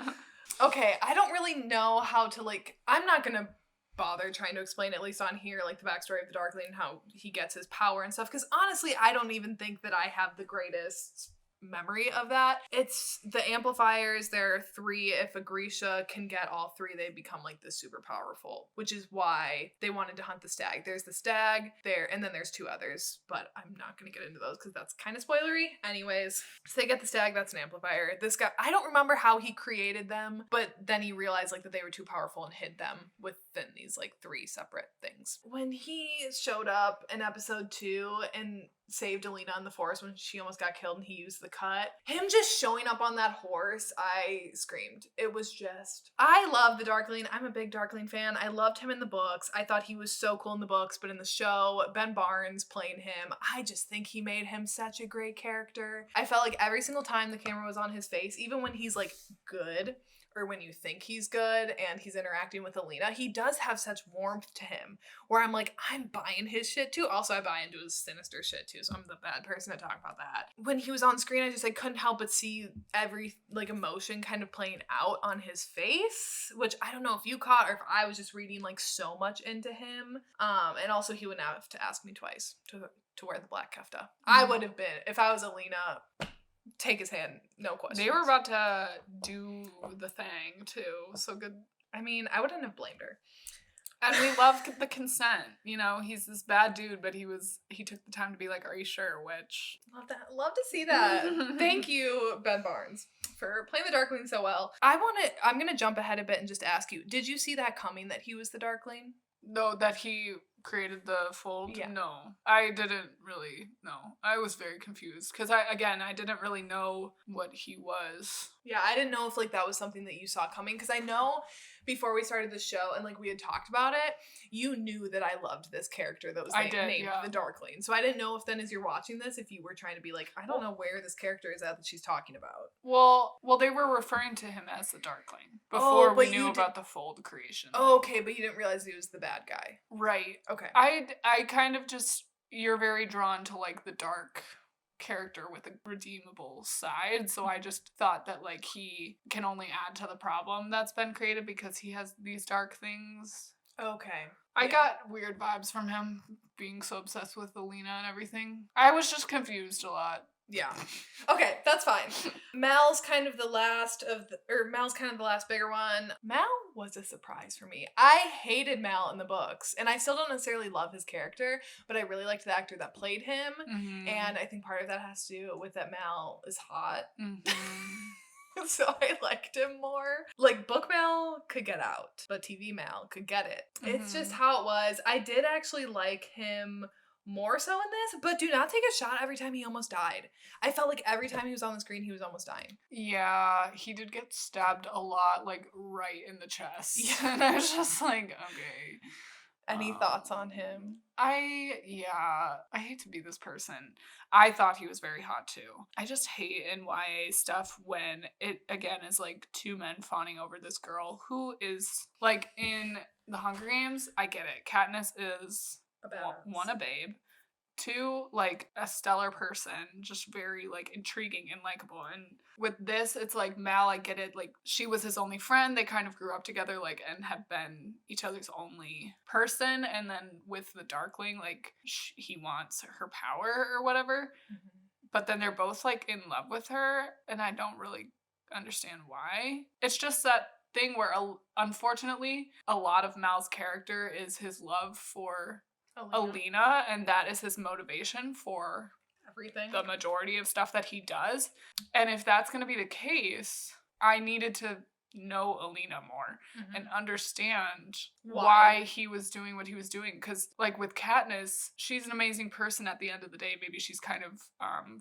Okay, I don't really know how to, like, I'm not gonna bother trying to explain, at least on here, like the backstory of the Darkling and how he gets his power and stuff, because honestly I don't even think that I have the greatest memory of that. It's the amplifiers. There are 3. If a Grisha can get all 3, they become like this super powerful, which is why they wanted to hunt the stag. There's the stag there, and then there's 2 others, but I'm not going to get into those because that's kind of spoilery. Anyways, so they get the stag. That's an amplifier. This guy, I don't remember how he created them, but then he realized like that they were too powerful and hid them within these like 3 separate things. When he showed up in episode 2 and saved Alina in the forest when she almost got killed and he used the cut, him just showing up on that horse, I screamed. It was just, I love the Darkling. I'm a big Darkling fan. I loved him in the books. I thought he was so cool in the books, but in the show, Ben Barnes playing him, I just think he made him such a great character. I felt like every single time the camera was on his face, even when he's like good, or when you think he's good and he's interacting with Alina, he does have such warmth to him where I'm like, I'm buying his shit too. Also, I buy into his sinister shit too, so I'm the bad person to talk about that. When he was on screen, I couldn't help but see every like emotion kind of playing out on his face, which I don't know if you caught or if I was just reading like so much into him. And also he wouldn't have to ask me twice to wear the black kefta. I would have been, if I was Alina, take his hand, no question. They were about to do the thing too, so good. I mean, I wouldn't have blamed her. And we love the consent. You know, he's this bad dude, but he took the time to be like, are you sure? Which, love that. Love to see that. Thank you, Ben Barnes, for playing the Darkling so well. I'm gonna jump ahead a bit and just ask you, did you see that coming, that he was the Darkling? No, that he created the fold? Yeah. No. I didn't really know. I was very confused because I didn't really know what he was. Yeah, I didn't know if like that was something that you saw coming, because I know before we started the show and like we had talked about it, you knew that I loved this character that was named the Darkling. So I didn't know if then as you're watching this, if you were trying to be like, I don't know where this character is at that she's talking about. Well, they were referring to him as the Darkling before we knew about the fold creation. Oh, okay, but you didn't realize he was the bad guy. Right. Okay. I kind of just, you're very drawn to like the dark character with a redeemable side, so I just thought that like he can only add to the problem that's been created because he has these dark things. Okay. I got weird vibes from him being so obsessed with Alina and everything. I was just confused a lot. Yeah. Okay, that's fine. Mal's kind of the last bigger one. Mal was a surprise for me. I hated Mal in the books, and I still don't necessarily love his character, but I really liked the actor that played him, and I think part of that has to do with that Mal is hot. So I liked him more. Like, book Mal could get out, but TV Mal could get it. It's just how it was. I did actually like him more so in this, but do not take a shot every time he almost died. I felt like every time he was on the screen, he was almost dying. Yeah, he did get stabbed a lot, like, right in the chest. Yeah. And I was just like, okay. Any thoughts on him? I hate to be this person. I thought he was very hot too. I just hate in YA stuff when it, again, is like two men fawning over this girl who is, like, in the Hunger Games, I get it. Katniss is one, a babe. Two, like, a stellar person, just very, like, intriguing and likable. And with this, it's like, Mal, I get it, like, she was his only friend, they kind of grew up together, like, and have been each other's only person, and then with the Darkling, like, he wants her power or whatever, but then they're both, like, in love with her, and I don't really understand why. It's just that thing where, unfortunately, a lot of Mal's character is his love for Alina, and that is his motivation for everything, the majority of stuff that he does. And if that's going to be the case, I needed to know Alina more and understand why he was doing what he was doing. Because, like, with Katniss, she's an amazing person at the end of the day. Maybe she's kind of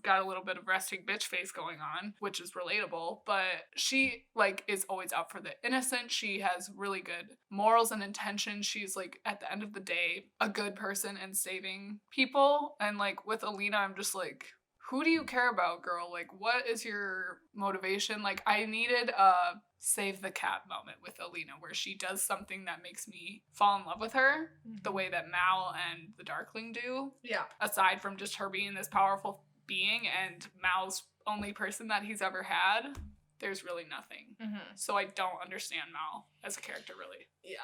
got a little bit of resting bitch face going on, which is relatable, but she, like, is always out for the innocent. She has really good morals and intentions. She's, like, at the end of the day, a good person and saving people. And, like, with Alina, I'm just like, who do you care about, girl? Like, what is your motivation? Like, I needed a save the cat moment with Alina where she does something that makes me fall in love with her the way that Mal and the Darkling do. Yeah. Aside from just her being this powerful being and Mal's only person that he's ever had, there's really nothing. So I don't understand Mal as a character, really. Yeah.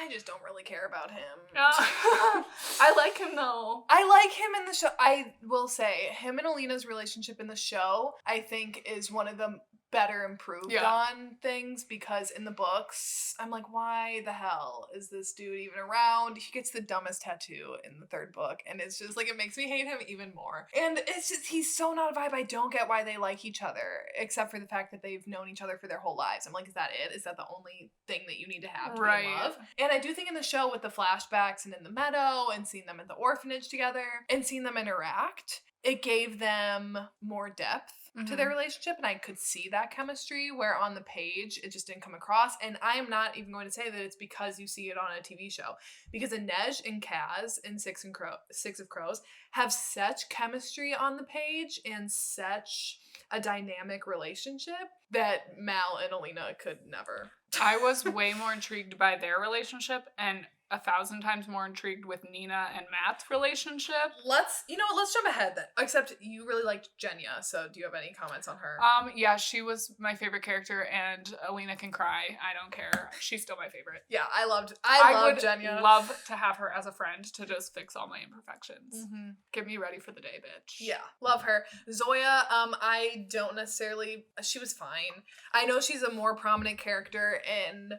I just don't really care about him. I like him, though. I like him in the show. I will say, him and Alina's relationship in the show, I think, is one of the better improved on things, because in the books, I'm like, why the hell is this dude even around? He gets the dumbest tattoo in the third book, and it's just like, it makes me hate him even more. And it's just, he's so not a vibe. I don't get why they like each other, except for the fact that they've known each other for their whole lives. I'm like, is that it? Is that the only thing that you need to have to be in love? And I do think in the show, with the flashbacks and in the meadow and seeing them at the orphanage together and seeing them interact, it gave them more depth to their relationship, and I could see that chemistry, where on the page it just didn't come across. And I am not even going to say that it's because you see it on a TV show, because Inej and Kaz in Six of Crows have such chemistry on the page and such a dynamic relationship that Mal and Alina could never. I was way more intrigued by their relationship and 1,000 times more intrigued with Nina and Matt's relationship. Let's jump ahead then. Except you really liked Jenya, so do you have any comments on her? Yeah, she was my favorite character, and Alina can cry. I don't care. She's still my favorite. Yeah, I love Jenya. I would love to have her as a friend to just fix all my imperfections. Get me ready for the day, bitch. Yeah, love her. Zoya, I don't necessarily, she was fine. I know she's a more prominent character in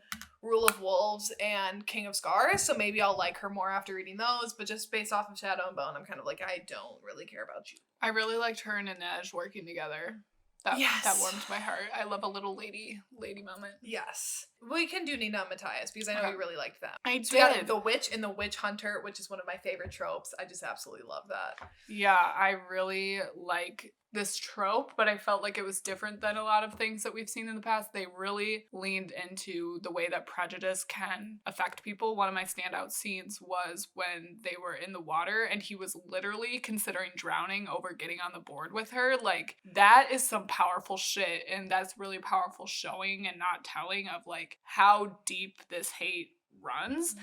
Rule of Wolves and King of Scars, so maybe I'll like her more after reading those, but just based off of Shadow and Bone, I'm kind of like, I don't really care about you. I really liked her and Inej working together. That warmed my heart. I love a little lady moment. Yes. We can do Nina and Matthias, because I know you really liked them. I So did. we got the witch and the witch hunter, which is one of my favorite tropes. I just absolutely love that. Yeah, I really like this trope, but I felt like it was different than a lot of things that we've seen in the past. They really leaned into the way that prejudice can affect people. One of my standout scenes was when they were in the water and he was literally considering drowning over getting on the board with her. Like, that is some powerful shit, and that's really powerful showing and not telling of, like, how deep this hate runs.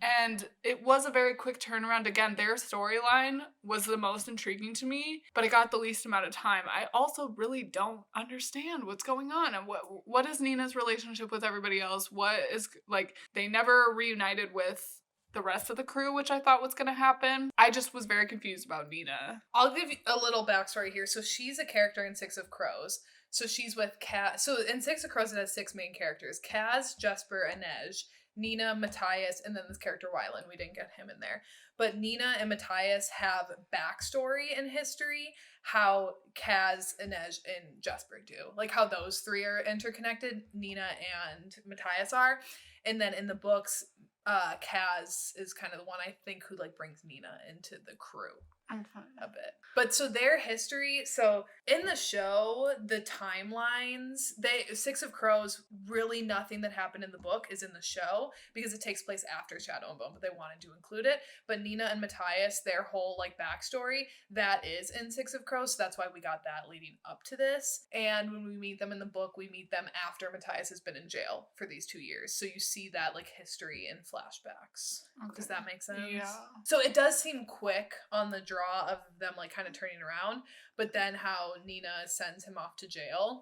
And it was a very quick turnaround. Again, their storyline was the most intriguing to me, but it got the least amount of time. I also really don't understand what's going on, and what is Nina's relationship with everybody else. What is, like, they never reunited with the rest of the crew, which I thought was going to happen. I just was very confused about Nina. I'll give you a little backstory here. So she's a character in Six of Crows. So she's with Kaz. So in Six of Crows, it has 6 main characters: Kaz, Jesper, Inej, Nina, Matthias, and then this character Wylan. We didn't get him in there. But Nina and Matthias have backstory in history, how Kaz, Inej, and Jesper do. Like how those 3 are interconnected, Nina and Matthias are. And then in the books, Kaz is kind of the one I think who like brings Nina into the crew a bit. But so their history, so in the show, the timelines, Six of Crows, really nothing that happened in the book is in the show because it takes place after Shadow and Bone, but they wanted to include it. But Nina and Matthias, their whole like backstory, that is in Six of Crows, so that's why we got that leading up to this. And when we meet them in the book, we meet them after Matthias has been in jail for these 2 years. So you see that like history in flashbacks. Okay. Does that make sense? Yeah. So it does seem quick on the draw of them like kind of turning around, but then how Nina sends him off to jail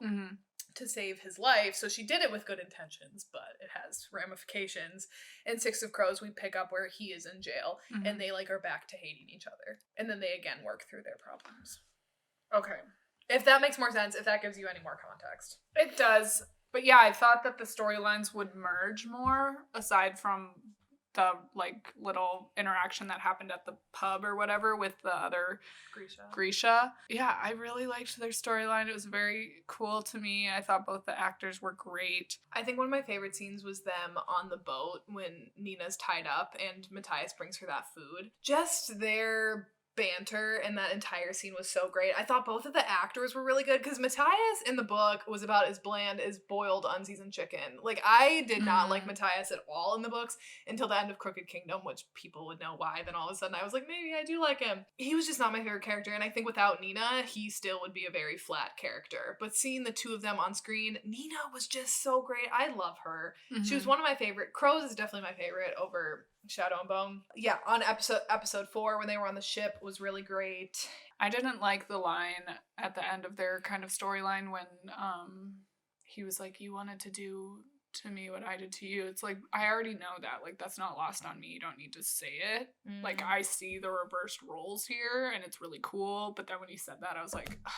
to save his life. So she did it with good intentions, but it has ramifications. In Six of Crows, we pick up where he is in jail and they like are back to hating each other. And then they again work through their problems. Okay. If that makes more sense, if that gives you any more context. It does. But yeah, I thought that the storylines would merge more aside from the like little interaction that happened at the pub or whatever with the other Grisha. Yeah, I really liked their storyline. It was very cool to me. I thought both the actors were great. I think one of my favorite scenes was them on the boat when Nina's tied up and Matthias brings her that food. Just their banter and that entire scene was so great. I thought both of the actors were really good because Matthias in the book was about as bland as boiled unseasoned chicken. Like I did not like Matthias at all in the books until the end of Crooked Kingdom, which people would know why. Then all of a sudden I was like, maybe I do like him. He was just not my favorite character, and I think without Nina, he still would be a very flat character. But seeing the 2 of them on screen, Nina was just so great. I love her. She was one of my favorite. Crows is definitely my favorite over Shadow and Bone. Yeah, on episode 4 when they were on the ship was really great. I didn't like the line at the end of their kind of storyline when he was like, you wanted to do to me what I did to you. It's like, I already know that. Like, that's not lost on me. You don't need to say it. Like, I see the reversed roles here and it's really cool. But then when he said that, I was like, ugh.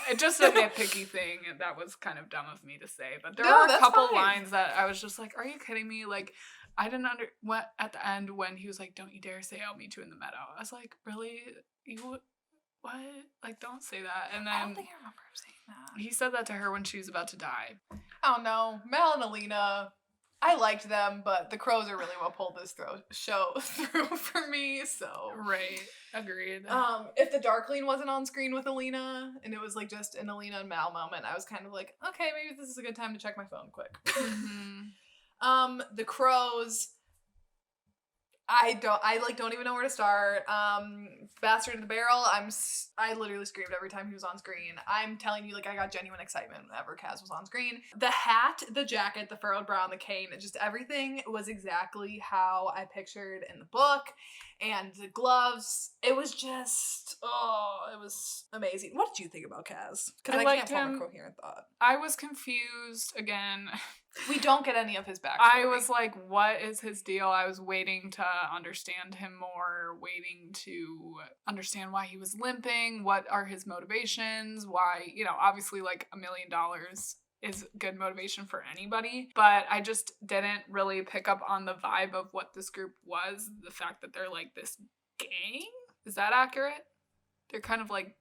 It's just a nitpicky thing, and that was kind of dumb of me to say. But there were a couple lines that I was just like, are you kidding me? Like, I didn't what at the end when he was like, don't you dare say I'll meet you in the meadow. I was like, really? You what? Like, don't say that. And then I don't think I remember saying that. He said that to her when she was about to die. Oh no, Mel and Alina, I liked them, but the Crows are really what pulled this show through for me, so. Right. Agreed. If the Darkling wasn't on screen with Alina, and it was like just an Alina and Mal moment, I was kind of like, okay, maybe this is a good time to check my phone quick. The Crows, I don't even know where to start. Bastard in the Barrel, I literally screamed every time he was on screen. I'm telling you, like, I got genuine excitement whenever Kaz was on screen. The hat, the jacket, the furrowed brow, and the cane, just everything was exactly how I pictured in the book. And the gloves, it was just, it was amazing. What did you think about Kaz? Because I can't form a coherent thought. I was confused again. We don't get any of his backstory. I was like, what is his deal? I was waiting to understand him more, waiting to understand why he was limping, what are his motivations, why, obviously like $1 million is good motivation for anybody, but I just didn't really pick up on the vibe of what this group was. The fact that they're like this gang? Is that accurate? They're kind of like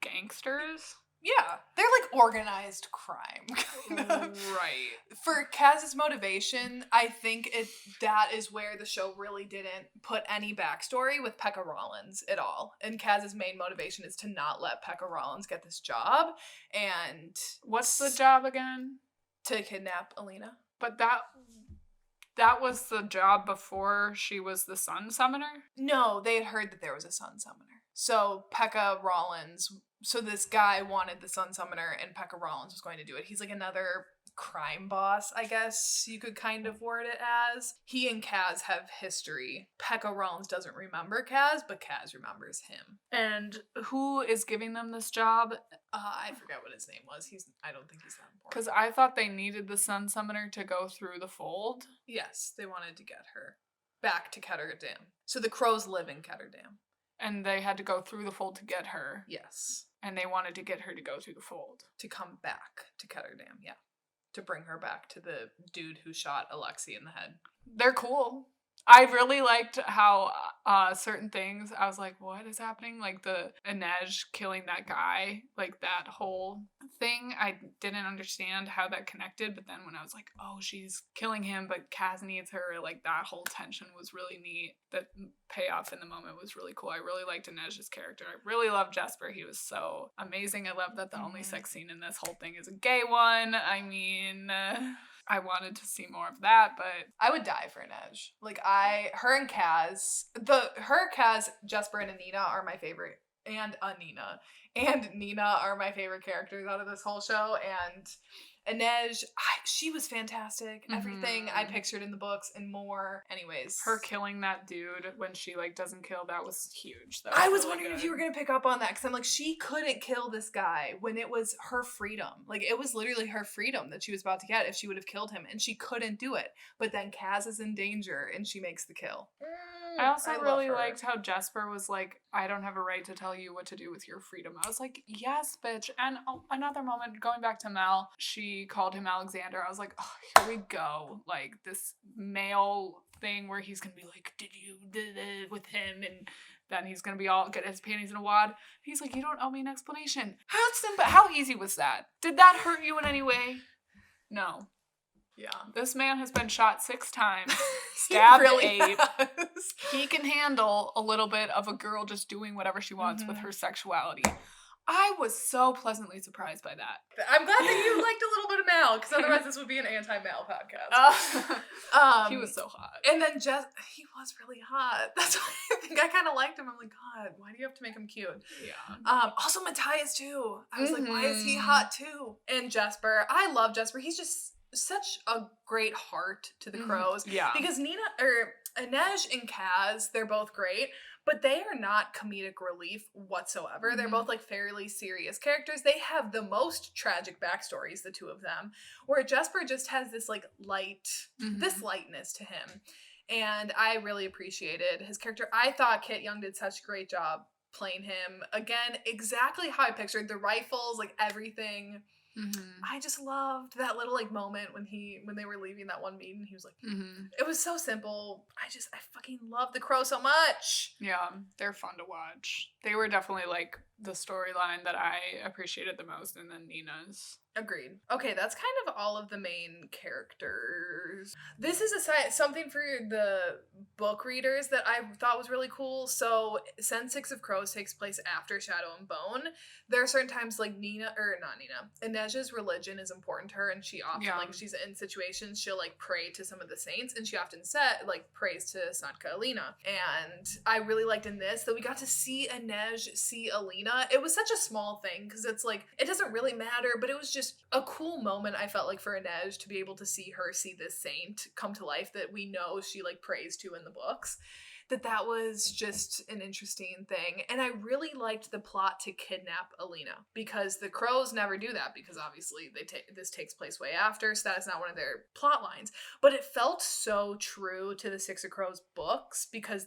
gangsters? Yeah, they're like organized crime. Right. For Kaz's motivation, I think that is where the show really didn't put any backstory with Pekka Rollins at all. And Kaz's main motivation is to not let Pekka Rollins get this job. And what's the job again? To kidnap Alina. But that was the job before she was the Sun Summoner? No, they had heard that there was a Sun Summoner. So Pekka Rollins, so this guy wanted the Sun Summoner and Pekka Rollins was going to do it. He's like another crime boss, I guess you could kind of word it as. He and Kaz have history. Pekka Rollins doesn't remember Kaz, but Kaz remembers him. And who is giving them this job? I forget what his name was. I don't think he's that important. Because I thought they needed the Sun Summoner to go through the fold. Yes, they wanted to get her. back to Ketterdam. So the crows live in Ketterdam. And they had to go through the fold to get her. Yes. And they wanted to get her to go through the fold. To come back to Ketterdam, yeah. To bring her back to the dude who shot Alexi in the head. They're cool. I really liked how certain things, I was like, what is happening? Like the Inej killing that guy, like that whole thing. I didn't understand how that connected, but then when I was like, oh, she's killing him, but Kaz needs her, like that whole tension was really neat. That payoff in the moment was really cool. I really liked Inej's character. I really loved Jesper. He was so amazing. I love that the only sex scene in this whole thing is a gay one. I mean... I wanted to see more of that, but I would die for Inej. Like her and Kaz, Kaz, Jesper, and Anina are my favorite, and Anina and Nina are my favorite characters out of this whole show. And Inej, she was fantastic. Everything I pictured in the books and more. Anyways, her killing that dude when she like doesn't kill, that was huge. I was wondering if you were gonna pick up on that, because I'm like, she couldn't kill this guy when it was her freedom. Like it was literally her freedom that she was about to get if she would have killed him, and she couldn't do it. But then Kaz is in danger and she makes the kill. I also really liked how Jesper was like, I don't have a right to tell you what to do with your freedom. I was like, yes, bitch. And another moment, going back to Mel, she called him Alexander. I was like, oh, here we go. Like this male thing where he's going to be like, did you with him? And then he's going to be all get his panties in a wad. He's like, you don't owe me an explanation. How simple, how easy was that? Did that hurt you in any way? No. Yeah. This man has been shot 6 times, stabbed really 8. He can handle a little bit of a girl just doing whatever she wants with her sexuality. I was so pleasantly surprised by that. I'm glad that you liked a little bit of Mal, because otherwise this would be an anti-Mal podcast. He was so hot. And then he was really hot. That's why I think I kind of liked him. I'm like, God, why do you have to make him cute? Yeah. Also Matthias too. I was like, why is he hot too? And Jesper, I love Jesper. He's just such a great heart to the crows. Yeah. Because Inej and Kaz, they're both great, but they are not comedic relief whatsoever. They're both like fairly serious characters. They have the most tragic backstories, the two of them, where Jesper just has this like this lightness to him. And I really appreciated his character. I thought Kit Young did such a great job playing him. Again, exactly how I pictured the rifles, like everything. I just loved that little like moment when they were leaving that one meeting. He was like, it was so simple. I fucking love the crow so much. Yeah, they're fun to watch. They were definitely like the storyline that I appreciated the most, and then Nina's. Agreed. Okay, that's kind of all of the main characters. This is something for the book readers that I thought was really cool. So, since Six of Crows takes place after Shadow and Bone, there are certain times like Inej's religion is important to her, and she often like she's in situations she'll like pray to some of the saints, and she often prays to Santka Alina. And I really liked in this that we got to see Inej see Alina. It was such a small thing because it's like it doesn't really matter, but it was just a cool moment, I felt like, for Inej to be able to see her see this saint come to life that we know she like prays to in the books. That was just an interesting thing. And I really liked the plot to kidnap Alina, because the crows never do that, because obviously this takes place way after, so that is not one of their plot lines. But it felt so true to the Six of Crows books, because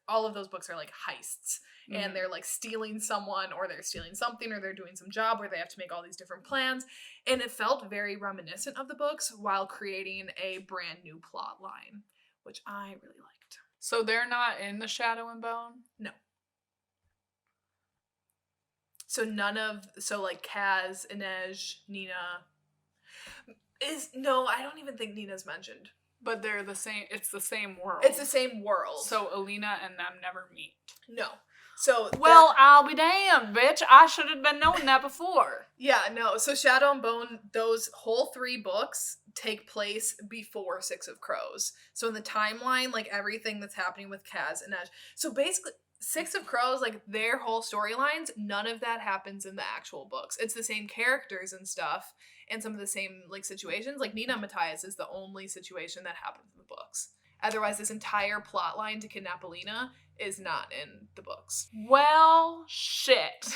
all of those books are like heists. And they're like stealing someone, or they're stealing something, or they're doing some job where they have to make all these different plans. And it felt very reminiscent of the books while creating a brand new plot line, which I really liked. So they're not in the Shadow and Bone? No. So like Kaz, Inej, Nina I don't even think Nina's mentioned. But they're the same, it's the same world. It's the same world. So Alina and them never meet. No. So well, I'll be damned, bitch. I should have been knowing that before. Yeah, no. So Shadow and Bone, those whole 3 books take place before Six of Crows. So in the timeline, like everything that's happening with Kaz and Inej. So basically, Six of Crows, like their whole storylines, none of that happens in the actual books. It's the same characters and stuff, and some of the same like situations. Like Nina and Matthias is the only situation that happens in the books. Otherwise, this entire plot line to kidnap Alina is not in the books. Well, shit.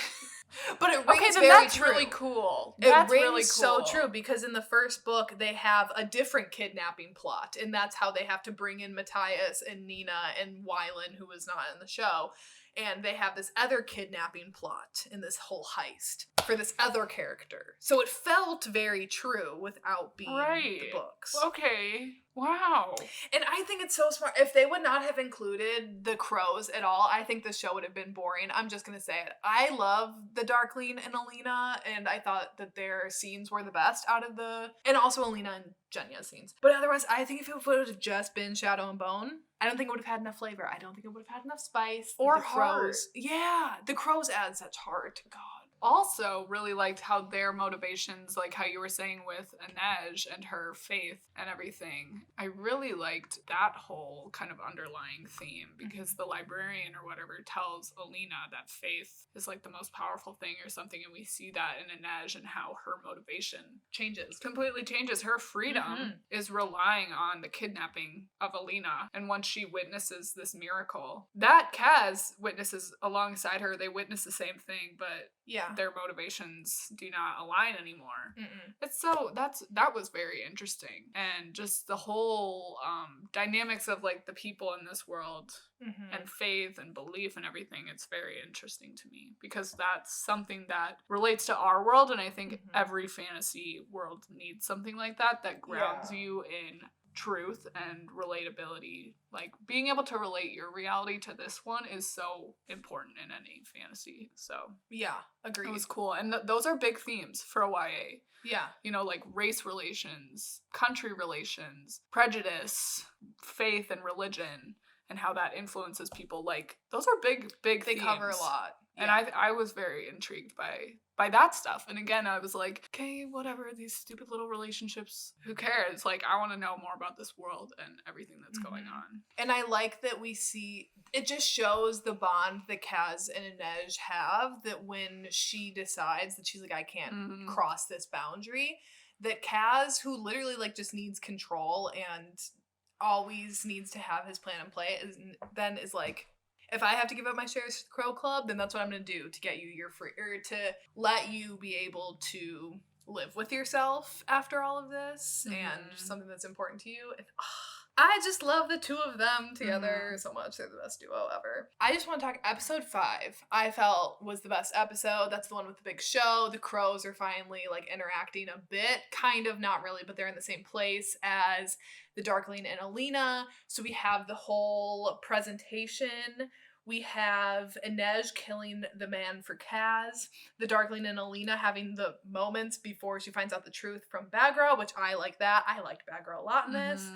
But it rings then very that's true. really cool. It That's rings really so cool. true because in the first book they have a different kidnapping plot, and that's how they have to bring in Matthias and Nina and Wylan, who was not in the show, and they have this other kidnapping plot in this whole heist for this other character. So it felt very true without being the books. Okay. Wow. And I think it's so smart. If they would not have included the crows at all, I think the show would have been boring. I'm just going to say it. I love the Darkling and Alina, and I thought that their scenes were the best out of and also Alina and Jenya's scenes. But otherwise, I think if it would have just been Shadow and Bone, I don't think it would have had enough flavor. I don't think it would have had enough spice. Or the crows. heart. Yeah, the crows add such heart. God. Also really liked how their motivations, like how you were saying with Inej and her faith and everything. I really liked that whole kind of underlying theme because the librarian or whatever tells Alina that faith is like the most powerful thing or something, and we see that in Inej and how her motivation completely changes. Her freedom is relying on the kidnapping of Alina, and once she witnesses this miracle that Kaz witnesses alongside her, they witness the same thing, but their motivations do not align anymore. It's so that was very interesting, and just the whole dynamics of like the people in this world and faith and belief and everything. It's very interesting to me because that's something that relates to our world, and I think every fantasy world needs something like that grounds you in truth and relatability. Like being able to relate your reality to this one is so important in any fantasy. So yeah, agreed. It was cool, and those are big themes for a YA. Yeah, you know, like race relations, country relations, prejudice, faith and religion, and how that influences people. Like those are big themes. They cover a lot. And I was very intrigued by that stuff. And again, I was like, okay, whatever, these stupid little relationships, who cares? Like, I want to know more about this world and everything that's going on. And I like that we see, it just shows the bond that Kaz and Inej have, that when she decides that she's like, I can't cross this boundary, that Kaz, who literally like just needs control and always needs to have his plan in play, is like, if I have to give up my shares to the Crow Club, then that's what I'm going to do to get you your free, or to let you be able to live with yourself after all of this and something that's important to you. And, I just love the two of them together so much. They're the best duo ever. I just want to talk episode 5. I felt was the best episode. That's the one with the big show. The crows are finally like interacting a bit, kind of, not really, but they're in the same place as the Darkling and Alina. So we have the whole presentation. We have Inej killing the man for Kaz, the Darkling and Alina having the moments before she finds out the truth from Bagra, which I like that. I liked Bagra a lot in this.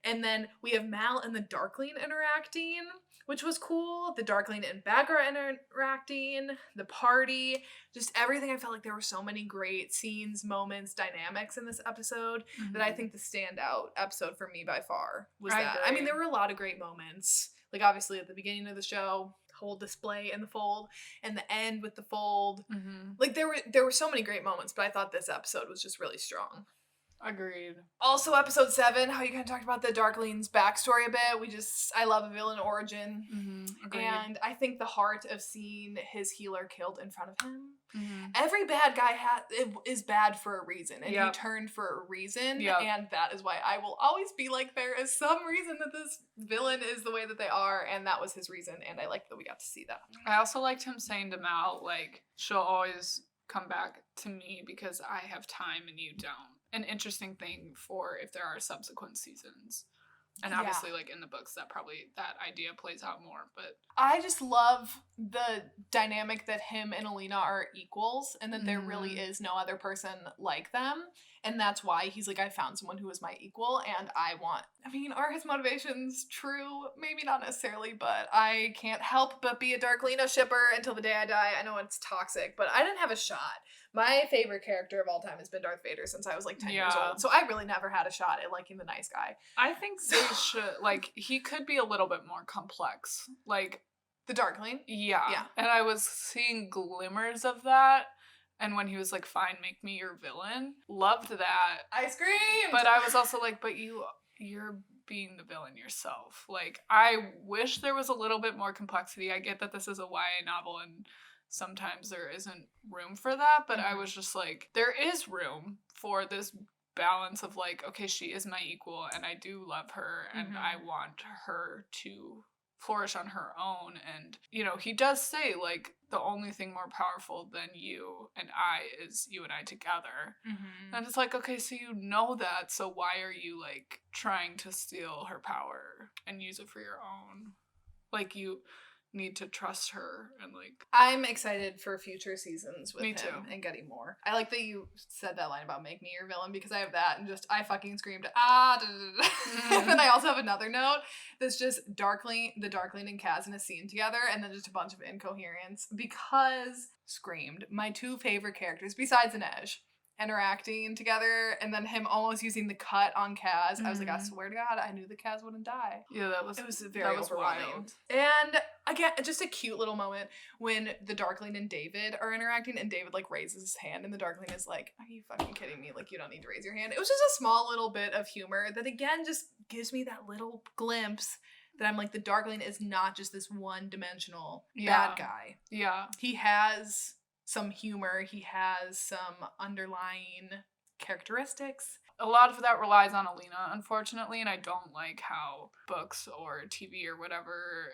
And then we have Mal and the Darkling interacting, which was cool. The Darkling and Bagra interacting, the party, just everything. I felt like there were so many great scenes, moments, dynamics in this episode that I think the standout episode for me by far was that. I mean, there were a lot of great moments. Like, obviously, at the beginning of the show, whole display in the fold, and the end with the fold. Like, there were so many great moments, but I thought this episode was just really strong. Agreed. Also, episode 7, how you kind of talked about the Darkling's backstory a bit. I love a villain origin. And I think the heart of seeing his healer killed in front of him. Every bad guy is bad for a reason, and he turned for a reason, and that is why I will always be like, there is some reason that this villain is the way that they are, and that was his reason, and I like that we got to see that. I also liked him saying to Mal, like, she'll always come back to me because I have time and you don't. An interesting thing for if there are subsequent seasons. And obviously, like, in the books, that idea plays out more, but... I just love the dynamic that him and Alina are equals, and that there really is no other person like them, and that's why he's like, I found someone who is my equal, and are his motivations true? Maybe not necessarily, but I can't help but be a Darklina shipper until the day I die. I know it's toxic, but I didn't have a shot. My favorite character of all time has been Darth Vader since I was like 10 years old. So I really never had a shot at liking the nice guy. I think they should, like, he could be a little bit more complex. Like, the Darkling? Yeah. And I was seeing glimmers of that. And when he was like, fine, make me your villain. Loved that. I screamed! But I was also like, but you're being the villain yourself. Like, I wish there was a little bit more complexity. I get that this is a YA novel and sometimes there isn't room for that, but I was just like, there is room for this balance of like, okay, she is my equal and I do love her and I want her to flourish on her own. And, you know, he does say like, the only thing more powerful than you and I is you and I together. And it's like, okay, so you know that, so why are you like trying to steal her power and use it for your own? Like, you need to trust her. And like, I'm excited for future seasons with Me him too. and getting more. I like that you said that line about make me your villain, because I have that and just I fucking screamed ah da, da, da. And then I also have another note that's just the Darkling and Kaz in a scene together, and then just a bunch of incoherence, because screamed my two favorite characters besides Inej interacting together, and then him almost using the cut on Kaz. I was like, I swear to God, I knew that Kaz wouldn't die. yeah, It was very overwhelming. wild. And again, just a cute little moment when the Darkling and David are interacting, and David like raises his hand, and the Darkling is like, "Are you fucking kidding me? Like, you don't need to raise your hand." It was just a small little bit of humor that again just gives me that little glimpse that I'm like, the Darkling is not just this one-dimensional bad guy. Yeah. He has some humor. He has some underlying characteristics. A lot of that relies on Alina, unfortunately, and I don't like how books or TV or whatever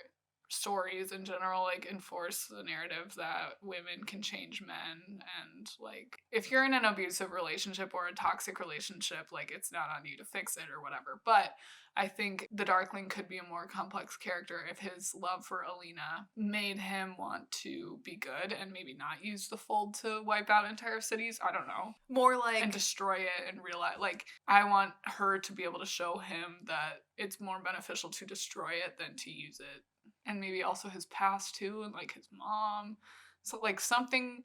stories in general like enforce the narrative that women can change men. And like, if you're in an abusive relationship or a toxic relationship, like, it's not on you to fix it or whatever. But I think the Darkling could be a more complex character if his love for Alina made him want to be good and maybe not use the fold to wipe out entire cities. I don't know. More like... And destroy it and realize, like, I want her to be able to show him that it's more beneficial to destroy it than to use it. And maybe also his past too, and like his mom. So like something,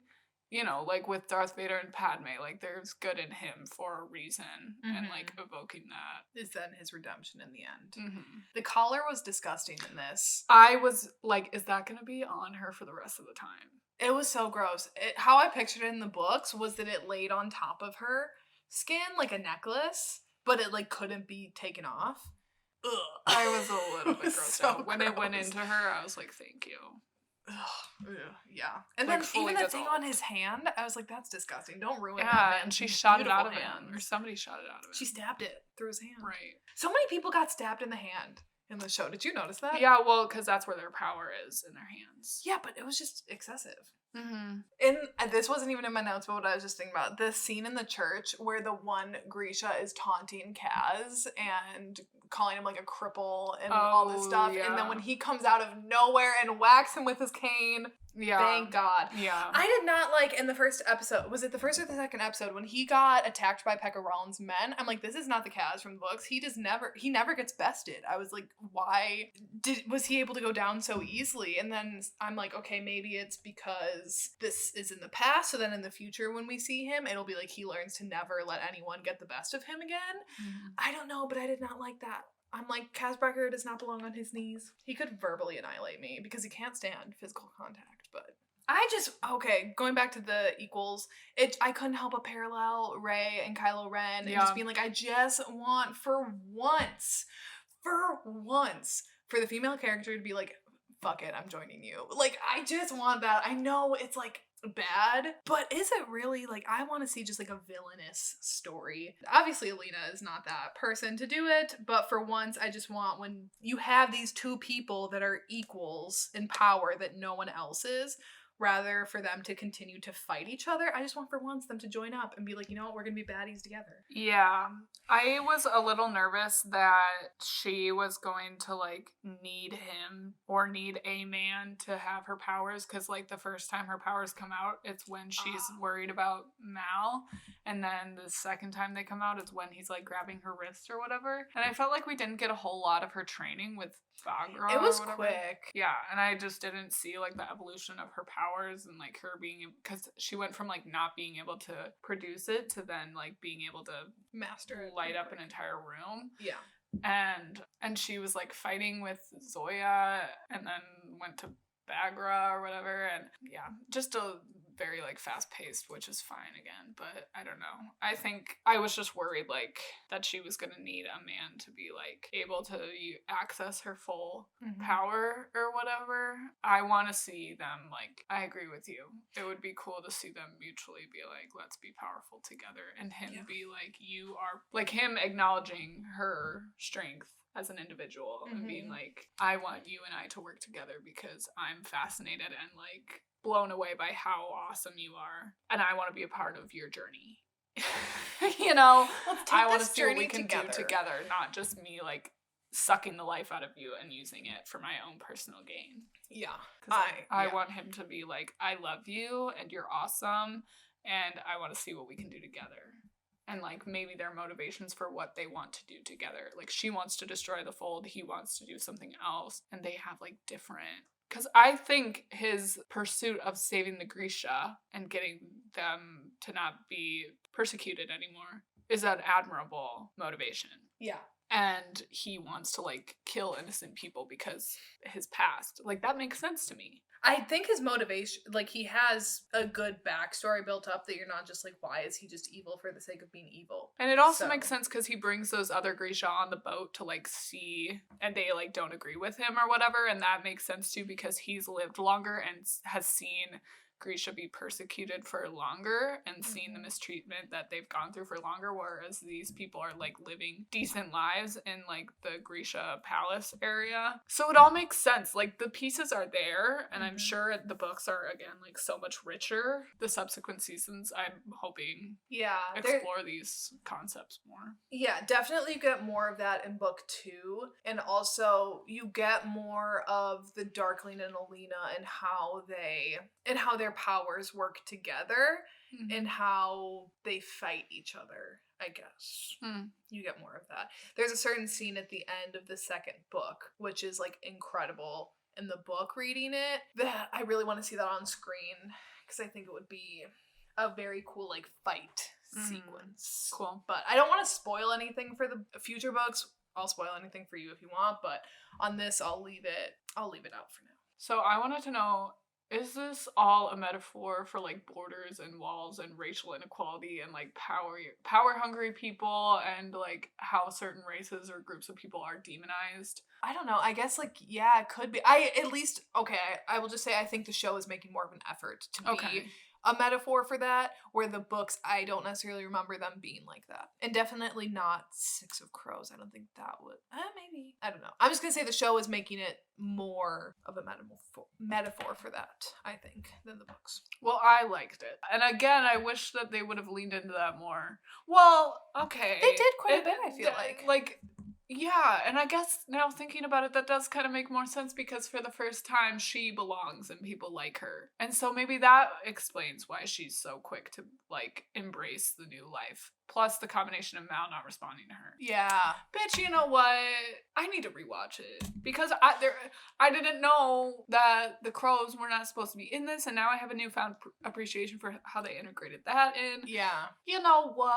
you know, like with Darth Vader and Padme, like there's good in him for a reason, and like evoking that is then his redemption in the end. The collar was disgusting in this. I was like, is that gonna be on her for the rest of the time? It was so gross. How I pictured it in the books was that it laid on top of her skin like a necklace, but it like couldn't be taken off. Ugh. I was a little bit grossed So out. When it went into her, I was like, thank you. Ugh, yeah. And Like, then fully even the thing dissolved. on his hand, I was like, that's disgusting. Don't ruin that Yeah, man's and she shot it out of beautiful him. Or hands. somebody shot it out of him. She stabbed it through his hand. Right. So many people got stabbed in the hand in the show. Did you notice that? Yeah, well, because that's where their power is, in their hands. Yeah, but it was just excessive. Mm-hmm. And this wasn't even in my notes, but what I was just thinking about, the scene in the church where the one Grisha is taunting Kaz and calling him like a cripple and all this stuff, yeah. and then when he comes out of nowhere and whacks him with his cane, Yeah. thank God. Yeah. I did not like in the first episode, was it the first or the second episode, when he got attacked by Pekka Rollins' men? I'm like, this is not the Kaz from the books. He never gets bested. I was like, why was he able to go down so easily? And then I'm like, okay, maybe it's because this is in the past, so then in the future when we see him, it'll be like he learns to never let anyone get the best of him again. I don't know, but I did not like that. I'm like, Kaz Brekker does not belong on his knees. He could verbally annihilate me because he can't stand physical contact, but going back to the equals, I couldn't help but parallel Rey and Kylo Ren and just being like, I just want for once, for the female character to be like, fuck it, I'm joining you. Like, I just want that. I know it's like bad, but is it really? Like, I want to see just like a villainous story. Obviously Alina is not that person to do it, but for once I just want, when you have these two people that are equals in power that no one else is, rather for them to continue to fight each other, I just want for once them to join up and be like, you know what, we're gonna be baddies together. Yeah. I was a little nervous that she was going to like need him or need a man to have her powers, because like the first time her powers come out, it's when she's worried about Mal, and then the second time they come out, it's when he's like grabbing her wrist or whatever. And I felt like we didn't get a whole lot of her training with Bagra. It was or whatever. quick. Yeah, and I just didn't see like the evolution of her powers and like her being, because she went from like not being able to produce it to then like being able to Master it. light up an entire room. Yeah. And she was like fighting with Zoya and then went to Bagra or whatever, and yeah, just a very like fast paced, which is fine again, but I don't know. I think I was just worried like that she was gonna need a man to be like able to access her full power or whatever. I want to see them like, I agree with you. It would be cool to see them mutually be like, let's be powerful together, and him be like, you are, like him acknowledging her strength as an individual and being like, I want you and I to work together because I'm fascinated and like blown away by how awesome you are, and I want to be a part of your journey. You know, I want to see what we can do together, not just me like sucking the life out of you and using it for my own personal gain. Yeah. I want him to be like, I love you and you're awesome and I want to see what we can do together. And like maybe their motivations for what they want to do together. Like she wants to destroy the fold, he wants to do something else, and they have like different. Because I think his pursuit of saving the Grisha and getting them to not be persecuted anymore is an admirable motivation. Yeah. And he wants to like kill innocent people because his past. Like that makes sense to me. I think his motivation, like he has a good backstory built up that you're not just like, why is he just evil for the sake of being evil? And it also makes sense because he brings those other Grisha on the boat to like see, and they like don't agree with him or whatever, and that makes sense too because he's lived longer and has seen Grisha be persecuted for longer and seen the mistreatment that they've gone through for longer, whereas these people are like living decent lives in like the Grisha palace area. So it all makes sense. Like the pieces are there, and I'm sure the books are again like so much richer. The subsequent seasons, I'm hoping, explore these concepts more. Yeah, definitely get more of that in book 2, and also you get more of the Darkling and Alina and how their powers work together and how they fight each other, I guess. You get more of that. There's a certain scene at the end of the second book, which is like incredible in the book reading it, that I really want to see that on screen because I think it would be a very cool like fight sequence. Cool. But I don't want to spoil anything for the future books. I'll spoil anything for you if you want, but on this I'll leave it out for now. So I wanted to know, is this all a metaphor for like borders and walls and racial inequality and like power hungry people and like how certain races or groups of people are demonized? I don't know. I guess like, yeah, it could be. I will just say I think the show is making more of an effort to be a metaphor for that, where the books, I don't necessarily remember them being like that. And definitely not Six of Crows. I don't think that would, maybe. I don't know. I'm just gonna say the show is making it more of a metaphor for that, I think, than the books. Well, I liked it. And again, I wish that they would have leaned into that more. Well, okay. They did quite a bit, I feel like. Yeah, and I guess now thinking about it, that does kind of make more sense because for the first time she belongs and people like her. And so maybe that explains why she's so quick to like embrace the new life. Plus the combination of Mal not responding to her. Yeah. Bitch, you know what? I need to rewatch it. Because I didn't know that the crows were not supposed to be in this, and now I have a newfound appreciation for how they integrated that in. Yeah. You know what?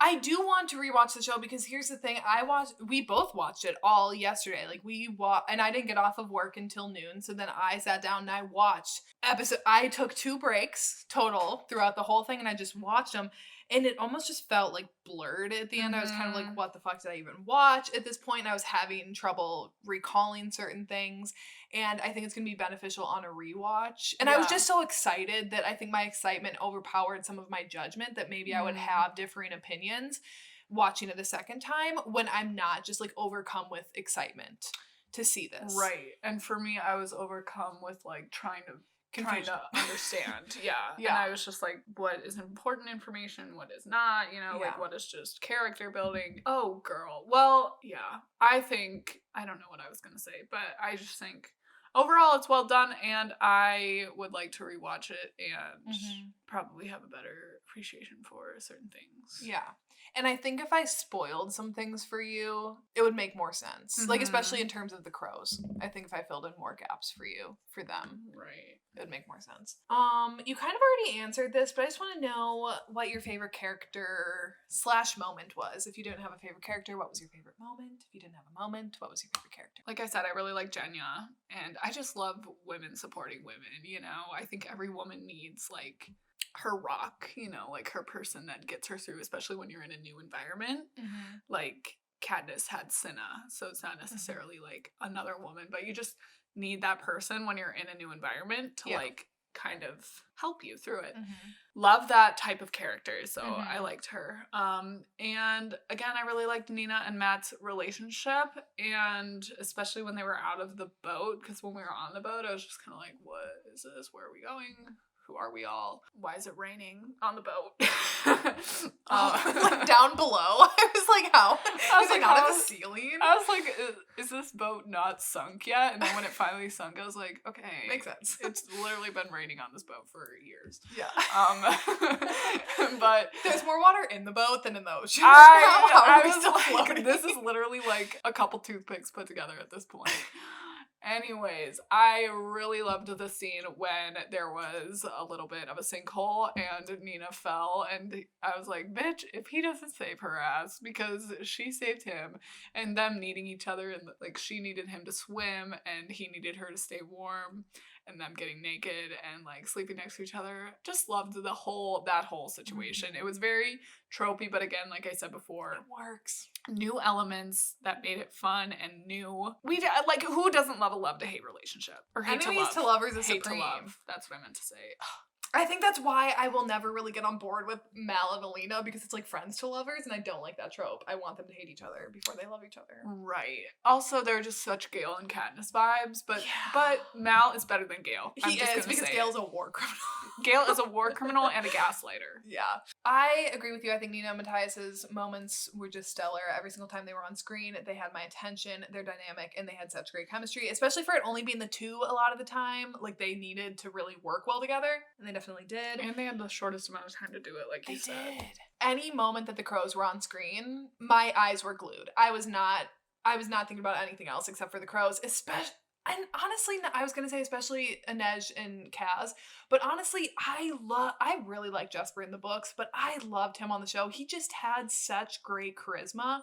I do want to rewatch the show because here's the thing. We both watched it all yesterday. Like and I didn't get off of work until noon, so then I sat down and I watched I took 2 breaks total throughout the whole thing, and I just watched them. And it almost just felt like blurred at the end. I was kind of like, what the fuck did I even watch at this point? And I was having trouble recalling certain things. And I think it's going to be beneficial on a rewatch. And I was just so excited that I think my excitement overpowered some of my judgment, that maybe I would have differing opinions watching it a second time when I'm not just like overcome with excitement to see this. Right. And for me, I was overcome with like trying to understand. Yeah. And I was just like, what is important information, what is not, like what is just character building. Oh girl. Well, yeah. I don't know what I was gonna say, but I just think overall it's well done, and I would like to rewatch it and probably have a better appreciation for certain things. Yeah. And I think if I spoiled some things for you, it would make more sense. Like, especially in terms of the crows. I think if I filled in more gaps for you, for them. Right. It would make more sense. You kind of already answered this, but I just want to know what your favorite character / moment was. If you didn't have a favorite character, what was your favorite moment? If you didn't have a moment, what was your favorite character? Like I said, I really like Genya, and I just love women supporting women, you know? I think every woman needs, like, her rock, you know, like her person that gets her through, especially when you're in a new environment. Like, Katniss had Cinna, so it's not necessarily, like, another woman, but you just need that person when you're in a new environment to like kind of help you through it. Love that type of character, so I liked her. And again, I really liked Nina and Matt's relationship, and especially when they were out of the boat, because when we were on the boat, I was just kind of like, what is this? Where are we going? Who are we all? Why is it raining on the boat? Like down below. I was like, how? I was like, not have a ceiling? I was like, is this boat not sunk yet? And then when it finally sunk, I was like, okay. Makes sense. It's literally been raining on this boat for years. Yeah. But there's more water in the boat than in the ocean. I was like, this is literally like a couple toothpicks put together at this point. Anyways, I really loved the scene when there was a little bit of a sinkhole and Nina fell, and I was like, bitch, if he doesn't save her ass, because she saved him, and them needing each other, and like she needed him to swim and he needed her to stay warm, and them getting naked and like sleeping next to each other. Just loved that whole situation. It was very tropey, but again, like I said before, it works. New elements that made it fun and new. Like, who doesn't love a love to hate relationship? Or hate Enemies to love. to lovers is hate supreme. to love. That's what I meant to say. I think that's why I will never really get on board with Mal and Alina, because it's like friends to lovers, and I don't like that trope. I want them to hate each other before they love each other. Right. Also, they're just such Gale and Katniss vibes, but Mal is better than Gale. He is, because Gale's a war criminal. Gale is a war criminal and a gaslighter. Yeah. I agree with you. I think Nina and Matthias's moments were just stellar. Every single time they were on screen, they had my attention, they're dynamic, and they had such great chemistry, especially for it only being the two a lot of the time. Like, they needed to really work well together, and they definitely did. And they had the shortest amount of time to do it, like you said. They did. Any moment that the crows were on screen, my eyes were glued. I was not thinking about anything else except for the crows, especially. And honestly, I was gonna say especially Inej and Kaz, but honestly, I really like Jesper in the books, but I loved him on the show. He just had such great charisma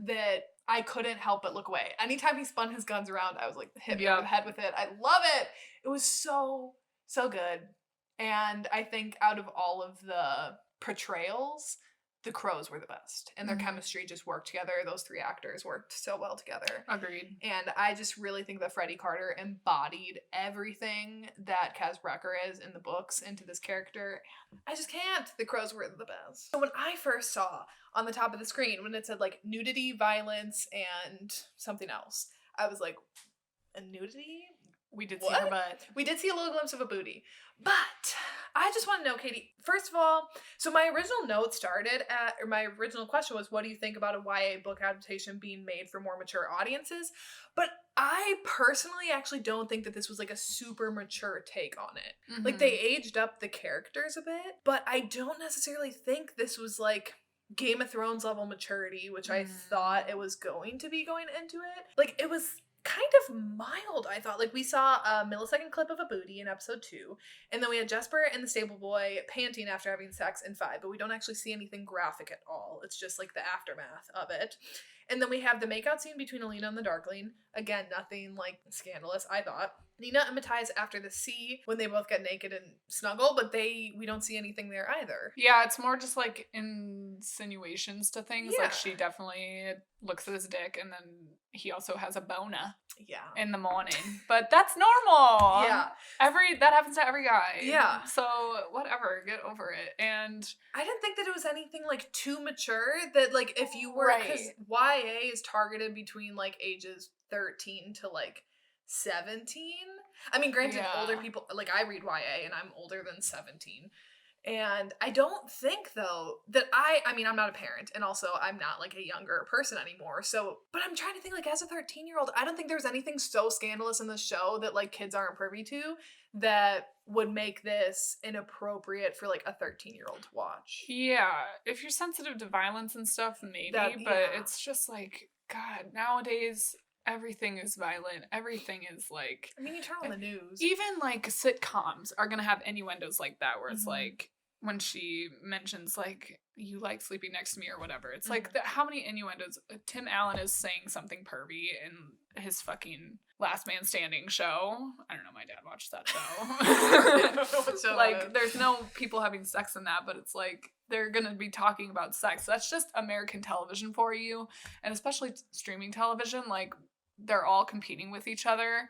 that I couldn't help but look away. Anytime he spun his guns around, I was like, hit me over the head with it. I love it. It was so good. And I think out of all of the portrayals, the crows were the best, and their chemistry just worked together. Those three actors worked so well together. Agreed. And I just really think that Freddie Carter embodied everything that Kaz Brekker is in the books into this character. I just can't. The crows were the best. So when I first saw on the top of the screen, when it said like nudity, violence, and something else, I was like, a nudity? We did see her butt. We did see a little glimpse of a booty. But I just want to know, Katie, first of all, so my original note my original question was, what do you think about a YA book adaptation being made for more mature audiences? But I personally actually don't think that this was like a super mature take on it. Like, they aged up the characters a bit, but I don't necessarily think this was like Game of Thrones level maturity, which I thought it was going to be going into it. Like, it was kind of mild, I thought. Like, we saw a millisecond clip of a booty in episode 2, and then we had Jesper and the stable boy panting after having sex in 5, but we don't actually see anything graphic at all. It's just like the aftermath of it. And then we have the makeout scene between Alina and the Darkling. Again, nothing like scandalous, I thought. Nina and Matthias after the sea, when they both get naked and snuggle, but we don't see anything there either. Yeah, it's more just like insinuations to things. Like, she definitely looks at his dick, and then he also has a bona in the morning. But that's normal. Yeah. That happens to every guy. Yeah. So whatever, get over it. And I didn't think that it was anything like too mature, that like if you were, because YA is targeted between like ages 13 to like 17. I mean, granted, older people, like I read YA and I'm older than 17. And I don't think, though, that I mean, I'm not a parent, and also I'm not, like, a younger person anymore, so, but I'm trying to think, like, as a 13-year-old, I don't think there's anything so scandalous in the show that, like, kids aren't privy to that would make this inappropriate for, like, a 13-year-old to watch. Yeah, if you're sensitive to violence and stuff, maybe, but it's just, like, God, nowadays, everything is violent. Everything is, like... I mean, you turn on the news. Even, like, sitcoms are gonna have innuendos like that, where it's, like, when she mentions, like, you like sleeping next to me or whatever, it's like, how many innuendos? Tim Allen is saying something pervy in his fucking Last Man Standing show. I don't know, my dad watched that show. Like, there's no people having sex in that, but it's like, they're gonna be talking about sex. That's just American television for you, and especially streaming television, like, they're all competing with each other.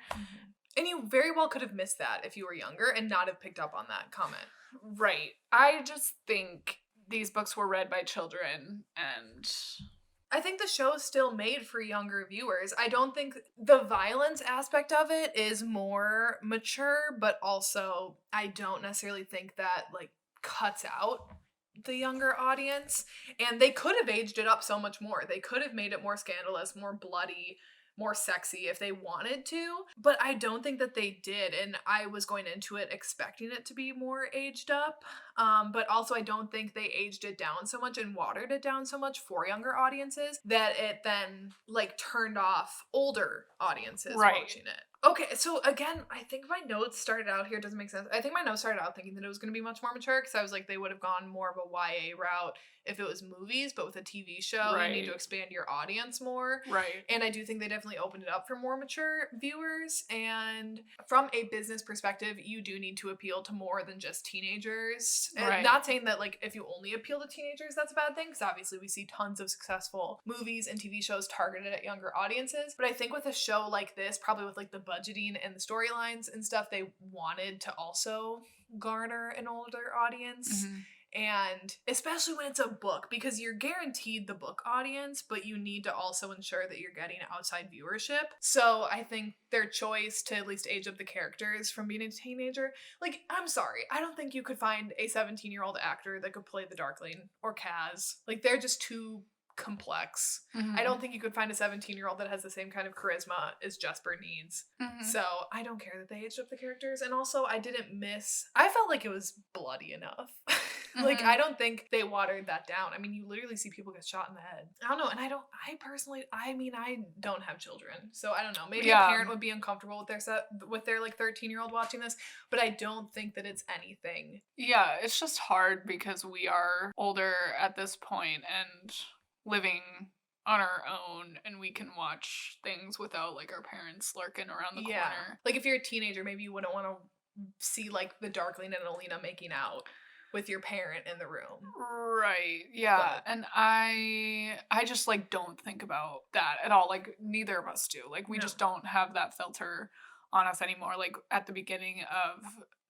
And you very well could have missed that if you were younger and not have picked up on that comment. Right. I just think these books were read by children, and I think the show is still made for younger viewers. I don't think the violence aspect of it is more mature, but also I don't necessarily think that, like, cuts out the younger audience. And they could have aged it up so much more. They could have made it more scandalous, more bloody, more sexy if they wanted to, but I don't think that they did, and I was going into it expecting it to be more aged up, but also I don't think they aged it down so much and watered it down so much for younger audiences that it then, like, turned off older audiences watching it. Okay, so again, I think my notes started out here, doesn't make sense. I think my notes started out thinking that it was going to be much more mature, because I was like, they would have gone more of a YA route if it was movies, but with a TV show, you need to expand your audience more. Right. And I do think they definitely opened it up for more mature viewers. And from a business perspective, you do need to appeal to more than just teenagers. And not saying that, like, if you only appeal to teenagers, that's a bad thing, because obviously we see tons of successful movies and TV shows targeted at younger audiences. But I think with a show like this, probably with, like, the budgeting and the storylines and stuff, they wanted to also garner an older audience. And especially when it's a book, because you're guaranteed the book audience, but you need to also ensure that you're getting outside viewership. So I think their choice to at least age up the characters from being a teenager, like, I'm sorry, I don't think you could find a 17-year-old actor that could play the Darkling or Kaz. Like, they're just too complex. I don't think you could find a 17-year-old that has the same kind of charisma as Jesper needs. So I don't care that they aged up the characters. And also, I felt like it was bloody enough. Like, I don't think they watered that down. I mean, you literally see people get shot in the head. I don't know. And I don't have children. So I don't know. Maybe a parent would be uncomfortable with their like 13-year-old watching this, but I don't think that it's anything. Yeah, it's just hard because we are older at this point and living on our own, and we can watch things without, like, our parents lurking around the corner. Like, if you're a teenager, maybe you wouldn't want to see, like, the Darkling and Alina making out with your parent in the room. Right, yeah. But, and I just, like, don't think about that at all. Like, neither of us do. Like, we just don't have that filter on us anymore. Like, at the beginning of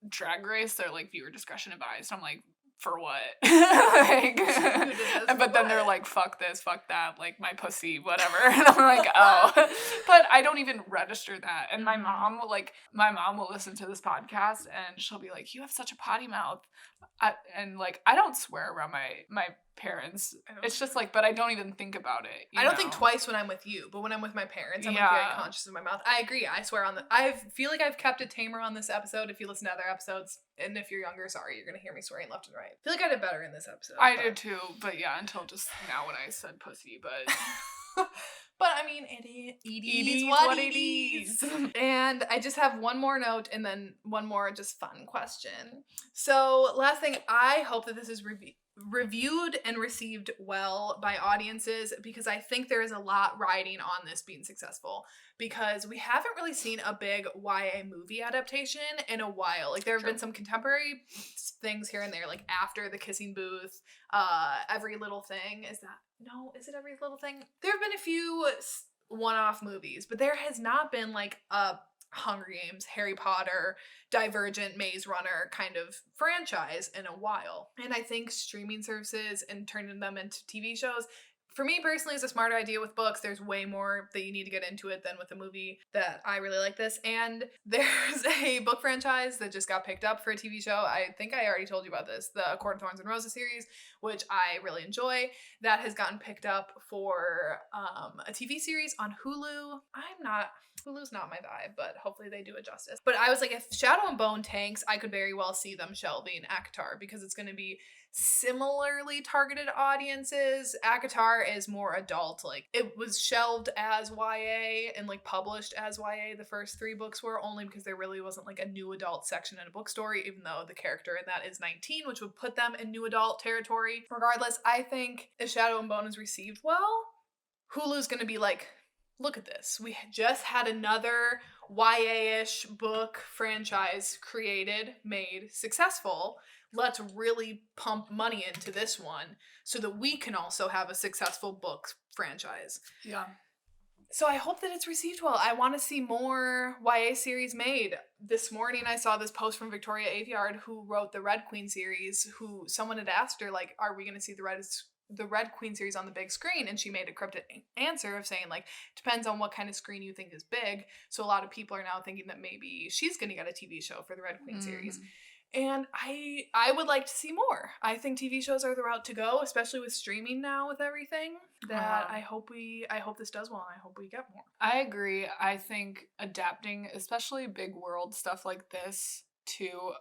Drag Race, they're like, viewer discretion advised. I'm like, for what? Like, but then they're like, fuck this, fuck that, like, my pussy, whatever. And I'm like, oh. But I don't even register that. And my mom will listen to this podcast and she'll be like, you have such a potty mouth. And like, I don't swear around my parents. It's just like, but I don't even think about it. I don't think twice when I'm with you, but when I'm with my parents, I'm like very conscious of my mouth. I agree. I swear I feel like I've kept it tamer on this episode. If you listen to other episodes, and if you're younger, sorry, you're gonna hear me swearing left and right. I feel like I did better in this episode. I did too, but yeah, until just now when I said pussy, but. But I mean, it is what it is. And I just have one more note and then one more just fun question. So last thing, I hope that this is reviewed and received well by audiences, because I think there is a lot riding on this being successful, because we haven't really seen a big YA movie adaptation in a while. Like, there have been some contemporary things here and there, like After the Kissing Booth, Every Little Thing. Is it Every Little Thing? There have been a few one-off movies, but there has not been like a Hunger Games, Harry Potter, Divergent, Maze Runner kind of franchise in a while. And I think streaming services and turning them into TV shows for me personally, it's a smarter idea with books. There's way more that you need to get into it than with a movie that I really like this. And there's a book franchise that just got picked up for a TV show. I think I already told you about this, the A Court of Thorns and Roses series, which I really enjoy. That has gotten picked up for a TV series on Hulu. Hulu's not my vibe, but hopefully they do it justice. But I was like, if Shadow and Bone tanks, I could very well see them shelving ACOTAR because it's going to be similarly targeted audiences. ACOTAR is more adult. Like, it was shelved as YA and like published as YA. The first 3 books were, only because there really wasn't like a new adult section in a bookstore, even though the character in that is 19, which would put them in new adult territory. Regardless, I think if Shadow and Bone is received well, Hulu's going to be like, look at this. We just had another YA-ish book franchise created, made, successful. Let's really pump money into this one so that we can also have a successful book franchise. Yeah. So I hope that it's received well. I want to see more YA series made. This morning I saw this post from Victoria Aveyard, who wrote the Red Queen series, who someone had asked her, like, are we going to see the Red Queen series on the big screen? And she made a cryptic answer of saying, like, depends on what kind of screen you think is big. So a lot of people are now thinking that maybe she's going to get a TV show for the Red Queen series. And I would like to see more. I think TV shows are the route to go, especially with streaming now with everything. That I hope this does well, and I hope we get more. I agree. I think adapting, especially big world stuff like this, to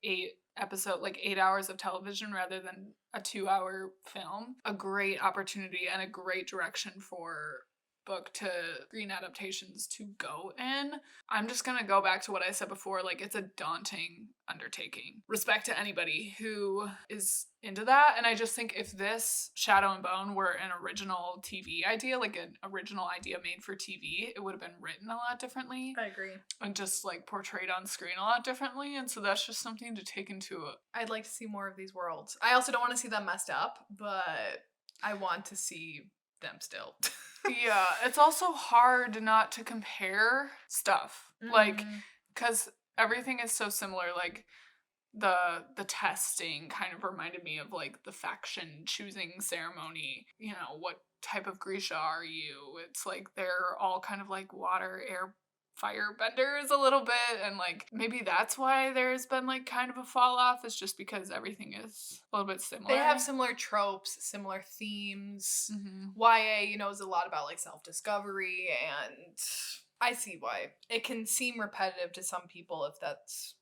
8 hours of television rather than a 2-hour film, a great opportunity and a great direction for book to screen adaptations to go in. I'm just gonna go back to what I said before, like, it's a daunting undertaking. Respect to anybody who is into that, and I just think if this Shadow and Bone were an original TV idea, like an original idea made for TV, it would have been written a lot differently. I agree. And just like portrayed on screen a lot differently, and so that's just something to take into it. I'd like to see more of these worlds. I also don't want to see them messed up, but I want to see them still. Yeah, it's also hard not to compare stuff. Like, because everything is so similar. Like, the testing kind of reminded me of, like, the faction choosing ceremony. You know, what type of Grisha are you? It's like they're all kind of like water, air, fire benders a little bit, and like maybe that's why there's been like kind of a fall off. It's just because everything is a little bit similar. They have similar tropes, similar themes. YA, is a lot about like self-discovery, and I see why it can seem repetitive to some people if that's.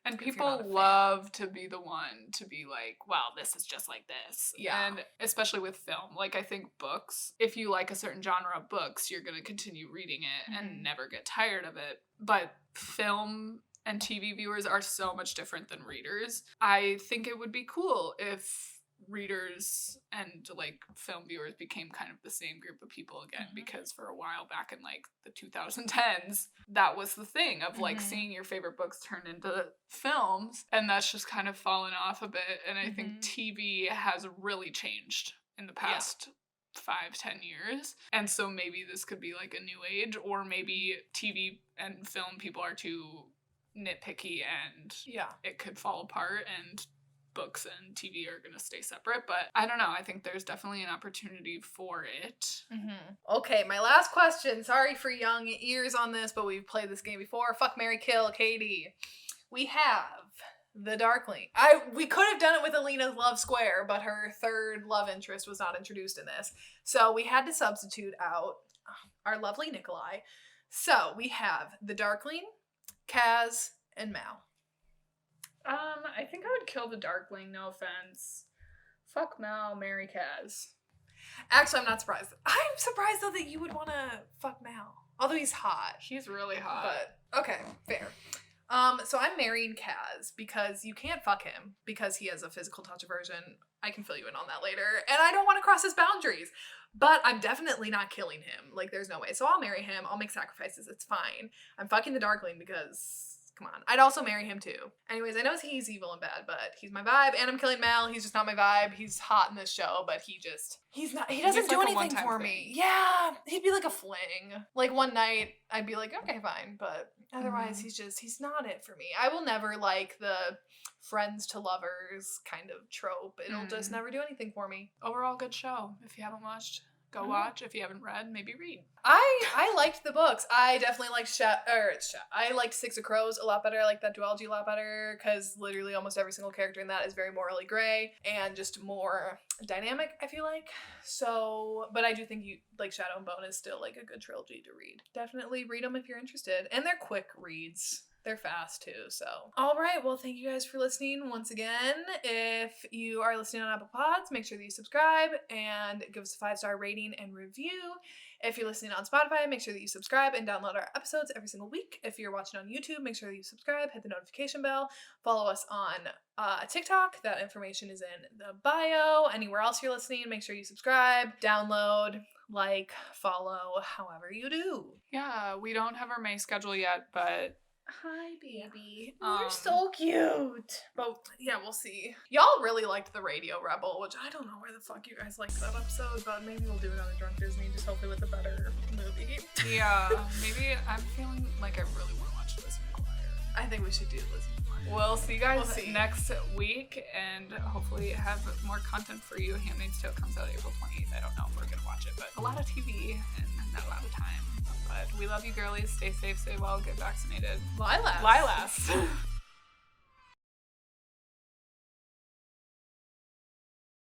And people love to be the one to be like, wow, this is just like this. Yeah. And especially with film. Like, I think books, if you like a certain genre of books, you're going to continue reading it and never get tired of it. But film and TV viewers are so much different than readers. I think it would be cool if readers and like film viewers became kind of the same group of people again, because for a while back in like the 2010s, that was the thing of like seeing your favorite books turned into films, and that's just kind of fallen off a bit. And I think TV has really changed in the past 5-10 years, and so maybe this could be like a new age, or maybe TV and film people are too nitpicky and it could fall apart, and books and TV are gonna stay separate. But I don't know, I think there's definitely an opportunity for it. Okay, my last question. Sorry for young ears on this, but we've played this game before. Fuck, marry, kill, Katie. We have the Darkling. We could have done it with Alina's love square, but her third love interest was not introduced in this, so we had to substitute out our lovely Nikolai. So we have the Darkling, Kaz, and Mal. I think I would kill the Darkling, no offense. Fuck Mal, marry Kaz. Actually, I'm not surprised. I'm surprised, though, that you would want to fuck Mal. Although he's hot. He's really hot. But, okay, fair. So I'm marrying Kaz because you can't fuck him because he has a physical touch aversion. I can fill you in on that later. And I don't want to cross his boundaries. But I'm definitely not killing him. Like, there's no way. So I'll marry him. I'll make sacrifices. It's fine. I'm fucking the Darkling because Come on. I'd also marry him too. Anyways, I know he's evil and bad, but he's my vibe. And I'm killing Mel. He's just not my vibe. He's hot in this show, but he doesn't do anything for me. Yeah. He'd be like a fling. Like one night I'd be like, okay, fine. But otherwise he's not it for me. I will never like the friends to lovers kind of trope. It'll just never do anything for me. Overall, good show. If you haven't watched, go watch. If you haven't read, maybe read. I liked the books. I definitely liked I liked Six of Crows a lot better. I like that duology a lot better because literally almost every single character in that is very morally gray and just more dynamic, I feel like. So, but I do think Shadow and Bone is still like a good trilogy to read. Definitely read them if you're interested. And they're quick reads. They're fast too, so. All right, well, thank you guys for listening once again. If you are listening on Apple Pods, make sure that you subscribe and give us a 5-star rating and review. If you're listening on Spotify, make sure that you subscribe and download our episodes every single week. If you're watching on YouTube, make sure that you subscribe, hit the notification bell, follow us on TikTok. That information is in the bio. Anywhere else you're listening, make sure you subscribe, download, like, follow, however you do. Yeah, we don't have our May schedule yet, but hi, baby. You're so cute. But yeah, we'll see. Y'all really liked the Radio Rebel, which I don't know where the fuck you guys liked that episode, but maybe we'll do another Drunk Disney, just hopefully with a better movie. Yeah, maybe I'm feeling like I really want to watch Lizzie McGuire. I think we should do Lizzie McGuire. We'll see you guys next week and hopefully have more content for you. Handmaid's Tale comes out April 28th. I don't know if we're going to watch it, but a lot of TV and not a lot of time. But we love you, girlies. Stay safe, stay well, get vaccinated. Lilas. Lilas.